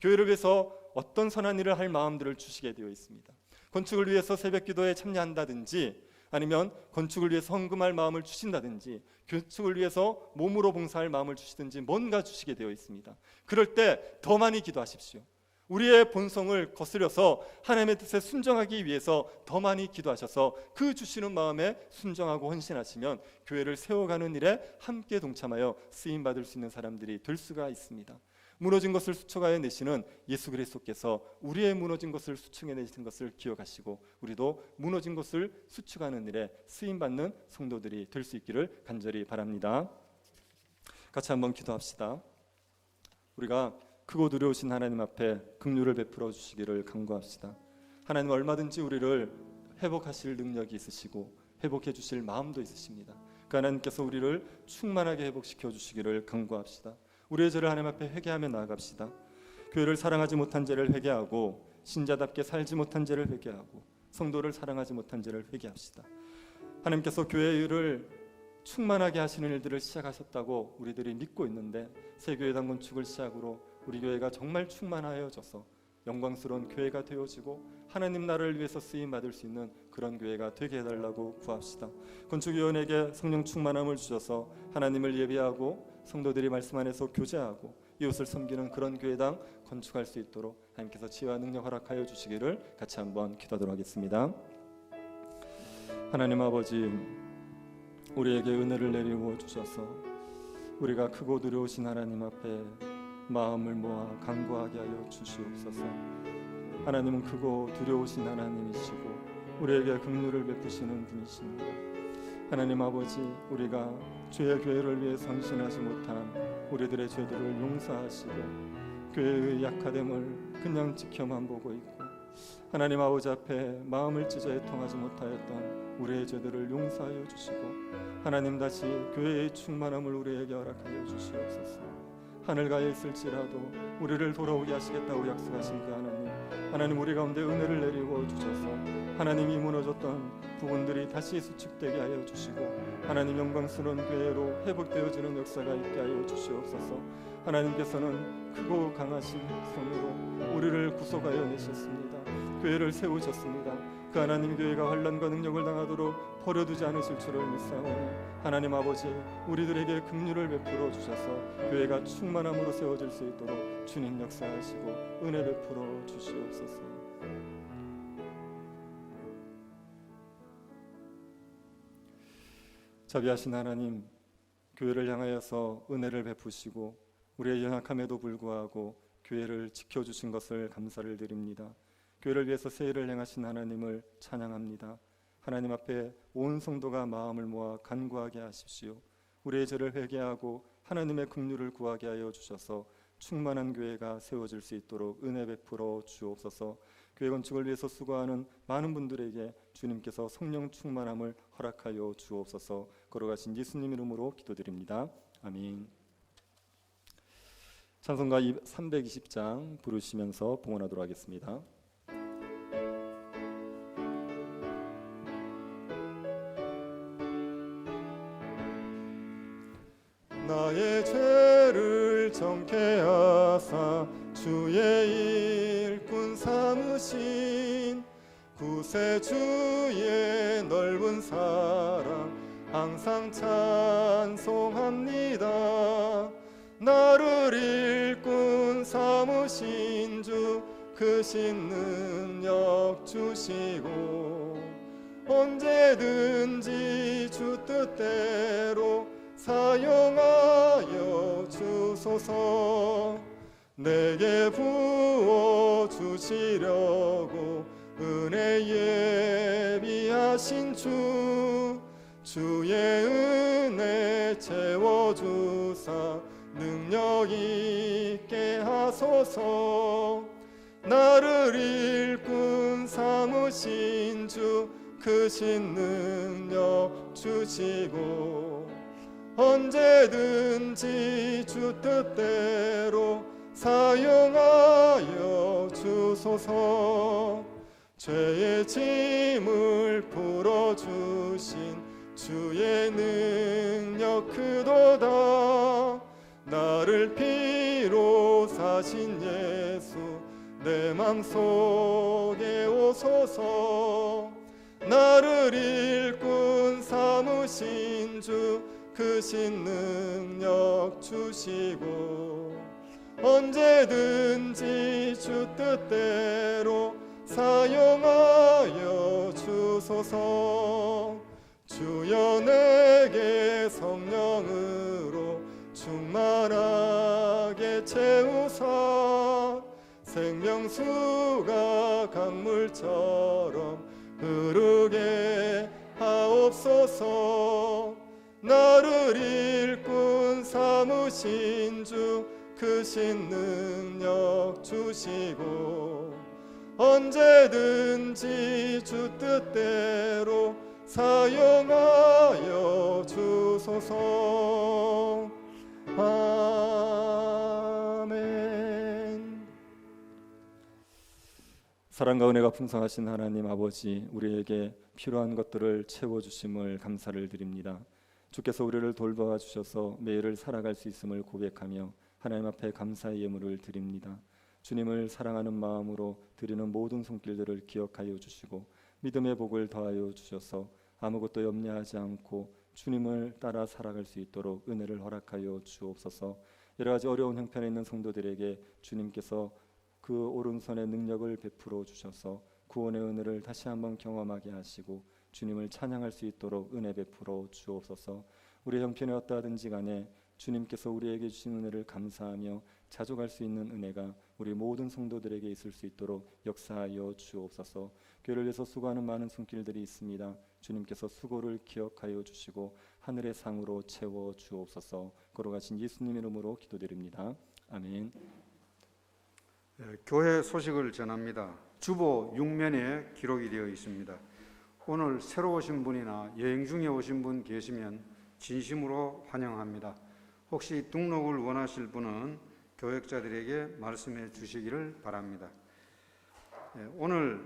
교회를 위해서 어떤 선한 일을 할 마음들을 주시게 되어 있습니다. 건축을 위해서 새벽 기도에 참여한다든지, 아니면 건축을 위해서 헌금할 마음을 주신다든지, 건축을 위해서 몸으로 봉사할 마음을 주시든지 뭔가 주시게 되어 있습니다. 그럴 때 더 많이 기도하십시오. 우리의 본성을 거스려서 하나님의 뜻에 순종하기 위해서 더 많이 기도하셔서 그 주시는 마음에 순종하고 헌신하시면 교회를 세워가는 일에 함께 동참하여 쓰임받을 수 있는 사람들이 될 수가 있습니다. 무너진 것을 수축하여 내시는 예수 그리스도께서 우리의 무너진 것을 수축해 내신 것을 기억하시고 우리도 무너진 것을 수축하는 일에 쓰임받는 성도들이 될 수 있기를 간절히 바랍니다. 같이 한번 기도합시다. 우리가 크고 두려우신 하나님 앞에 긍휼을 베풀어 주시기를 간구합시다. 하나님 얼마든지 우리를 회복하실 능력이 있으시고 회복해 주실 마음도 있으십니다. 그 하나님께서 우리를 충만하게 회복시켜 주시기를 간구합시다. 우리의 죄를 하나님 앞에 회개하며 나아갑시다. 교회를 사랑하지 못한 죄를 회개하고 신자답게 살지 못한 죄를 회개하고 성도를 사랑하지 못한 죄를 회개합시다. 하나님께서 교회를 충만하게 하시는 일들을 시작하셨다고 우리들이 믿고 있는데 새교회당 건축을 시작으로 우리 교회가 정말 충만하여져서 영광스러운 교회가 되어지고 하나님 나라를 위해서 쓰임받을 수 있는 그런 교회가 되게 해달라고 구합시다. 건축위원에게 성령 충만함을 주셔서 하나님을 예배하고 성도들이 말씀 안에서 교제하고 이웃을 섬기는 그런 교회당 건축할 수 있도록 하나님께서 지혜와 능력 허락하여 주시기를 같이 한번 기도하도록 하겠습니다. 하나님 아버지, 우리에게 은혜를 내리워 주셔서 우리가 크고 두려우신 하나님 앞에 마음을 모아 간구하게 하여 주시옵소서. 하나님은 크고 두려우신 하나님이시고 우리에게 긍휼을 베푸시는 분이십니다. 하나님 아버지, 우리가 주의 교회를 위해 헌신하지 못한 우리들의 죄들을 용서하시고 교회의 약화됨을 그냥 지켜만 보고 있고 하나님 아버지 앞에 마음을 찢어 애통하지 못하였던 우리의 죄들을 용서하여 주시고 하나님 다시 교회의 충만함을 우리에게 허락하여 주시옵소서. 하늘 가에 있을지라도 우리를 돌아오게 하시겠다고 약속하신 그 하나님 우리 가운데 은혜를 내리고 주셔서 하나님이 무너졌던 부분들이 다시 수축되게 하여 주시고 하나님 영광스러운 교회로 회복되어지는 역사가 있게 하여 주시옵소서. 하나님께서는 크고 강하신 손으로 우리를 구속하여 내셨습니다. 교회를 세우셨습니다. 그 하나님 교회가 환난과 능력을 당하도록 버려두지 않으실 줄을 믿사오니 하나님 아버지, 우리들에게 긍휼을 베풀어 주셔서 교회가 충만함으로 세워질 수 있도록 주님 역사하시고 은혜 베풀어 주시옵소서. 자비하신 하나님, 교회를 향하여서 은혜를 베푸시고 우리의 연약함에도 불구하고 교회를 지켜주신 것을 감사를 드립니다. 교회를 위해서 새 일을 행하신 하나님을 찬양합니다. 하나님 앞에 온 성도가 마음을 모아 간구하게 하십시오. 우리의 죄를 회개하고 하나님의 긍휼을 구하게 하여 주셔서 충만한 교회가 세워질 수 있도록 은혜 베풀어 주옵소서. 교회 건축을 위해서 수고하는 많은 분들에게 주님께서 성령 충만함을 허락하여 주옵소서. 걸어가신 예수님 이름으로 기도드립니다. 아멘. 찬송가 320장 부르시면서 봉헌하도록 하겠습니다. 나의 죄를 정케 하사 주의 일꾼 삼으신 구세주의 넓은 사랑 항상 찬송합니다. 나를 일꾼 삼으신 주 크신 능력 주시고 언제든지 주 뜻대로 사용하여 주소서. 내게 부어 주시려고 은혜 예비하신 주의 은혜 채워주사 능력 있게 하소서. 나를 일꾼 삼으신 주 크신 능력 주시고 언제든지 주 뜻대로 사용하여 주소서. 죄의 짐을 풀어주신 주의 능력 크도다. 나를 피로 사신 예수 내 맘속에 오소서. 나를 일꾼 삼으신 주 크신 능력 주시고 언제든지 주 뜻대로 사용하여 주소서. 주여 내게 성령으로 충만하게 채우사 생명수가 강물처럼 흐르게 하옵소서. 나를 일꾼 삼으신 주 크신 능력 주시고 언제든지 주 뜻대로 사용하여 주소서. 아멘. 사랑과 은혜가 풍성하신 하나님 아버지, 우리에게 필요한 것들을 채워주심을 감사를 드립니다. 주께서 우리를 돌보아 주셔서 매일을 살아갈 수 있음을 고백하며 하나님 앞에 감사의 예물을 드립니다. 주님을 사랑하는 마음으로 드리는 모든 손길들을 기억하여 주시고 믿음의 복을 더하여 주셔서 아무것도 염려하지 않고 주님을 따라 살아갈 수 있도록 은혜를 허락하여 주옵소서. 여러 가지 어려운 형편에 있는 성도들에게 주님께서 그 오른손의 능력을 베풀어 주셔서 구원의 은혜를 다시 한번 경험하게 하시고 주님을 찬양할 수 있도록 은혜 베풀어 주옵소서. 우리 형편이 어떠하든지 간에 주님께서 우리에게 주신 은혜를 감사하며 자족할 수 있는 은혜가 우리 모든 성도들에게 있을 수 있도록 역사하여 주옵소서. 교회를 위해서 수고하는 많은 손길들이 있습니다. 주님께서 수고를 기억하여 주시고 하늘의 상으로 채워 주옵소서. 걸어가신 예수님 이름으로 기도드립니다. 아멘. 교회 소식을 전합니다. 주보 6면에 기록이 되어 있습니다. 오늘 새로 오신 분이나 여행 중에 오신 분 계시면 진심으로 환영합니다. 혹시 등록을 원하실 분은 교역자들에게 말씀해 주시기를 바랍니다. 오늘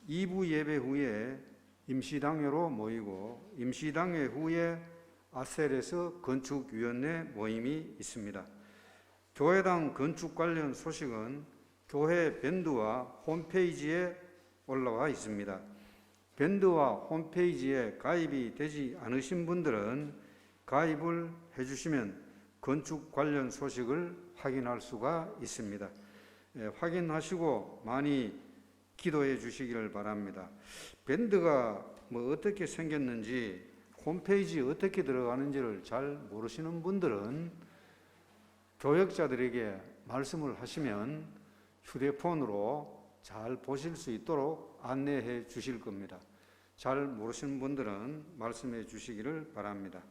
2부 예배 후에 임시당회로 모이고 임시당회 후에 아셀에서 건축위원회 모임이 있습니다. 교회당 건축 관련 소식은 교회 밴드와 홈페이지에 올라와 있습니다. 밴드와 홈페이지에 가입이 되지 않으신 분들은 가입을 해주시면 건축 관련 소식을 확인할 수가 있습니다. 확인하시고 많이 기도해 주시기를 바랍니다. 밴드가 어떻게 생겼는지 홈페이지에 어떻게 들어가는지를 잘 모르시는 분들은 교역자들에게 말씀을 하시면 휴대폰으로 잘 보실 수 있도록 안내해 주실 겁니다. 잘 모르시는 분들은 말씀해 주시기를 바랍니다.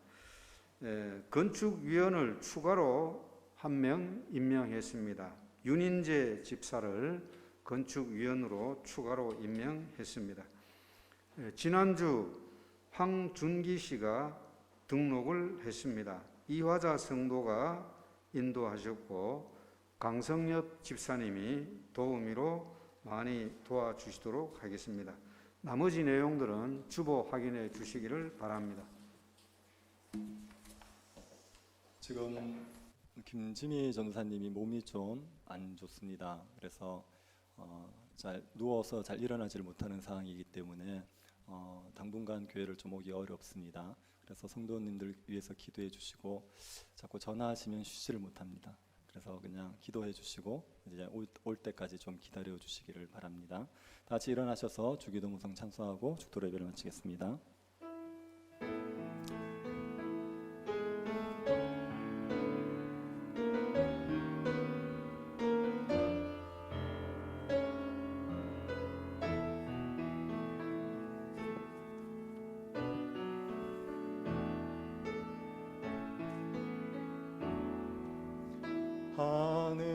건축위원을 추가로 한 명 임명했습니다. 윤인재 집사를 건축위원으로 추가로 임명했습니다. 지난주 황준기 씨가 등록을 했습니다. 이화자 성도가 인도하셨고 강성엽 집사님이 도우미로 많이 도와주시도록 하겠습니다. 나머지 내용들은 주보 확인해 주시기를 바랍니다. 지금 김지미 전도사님이 몸이 좀 안 좋습니다. 그래서 잘 누워서 잘 일어나지를 못하는 상황이기 때문에 당분간 교회를 좀 오기 어렵습니다. 그래서 성도님들 위해서 기도해 주시고 자꾸 전화하시면 쉬지를 못합니다. 그래서 그냥 기도해 주시고 이제 올 때까지 좀 기다려 주시기를 바랍니다. 다 같이 일어나셔서 주기도문성 찬송하고 축도로 예배를 마치겠습니다. 하늘에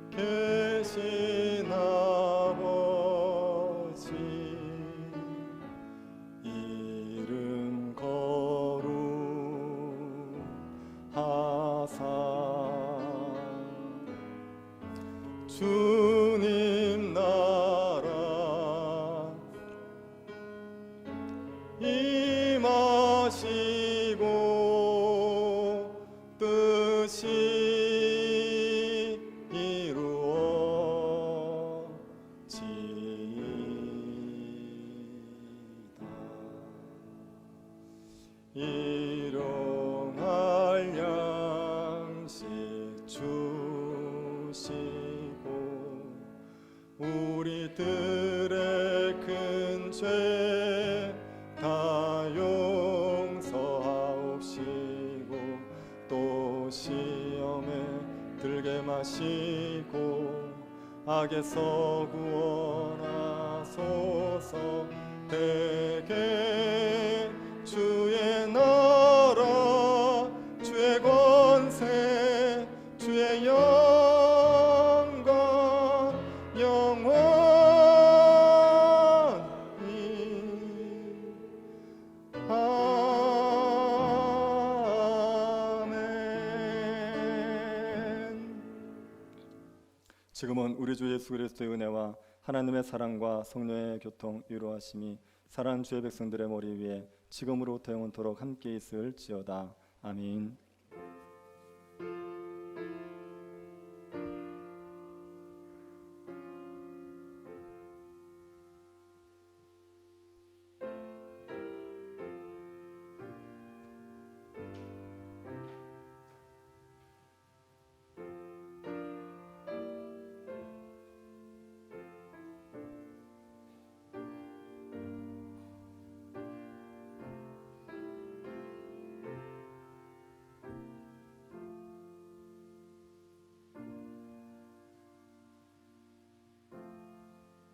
계신 아버지 이름 거룩하사 주님 나라 임하시고 뜻이 이루어지이다. 일용할 우리들의 큰 죄 다 용서하옵시고 또 시험에 들게 마시고 악에서 구원하소서. 대개 주의 나라 주의 권세 주의 영광 영원히 아멘. 지금은 우리 주 예수 그리스도의 은혜와 하나님의 사랑과 성령의 교통 위로하심이 사랑하는 주의 백성들의 머리 위에 지금으로부터 영원토록 함께 있을지어다. 아멘.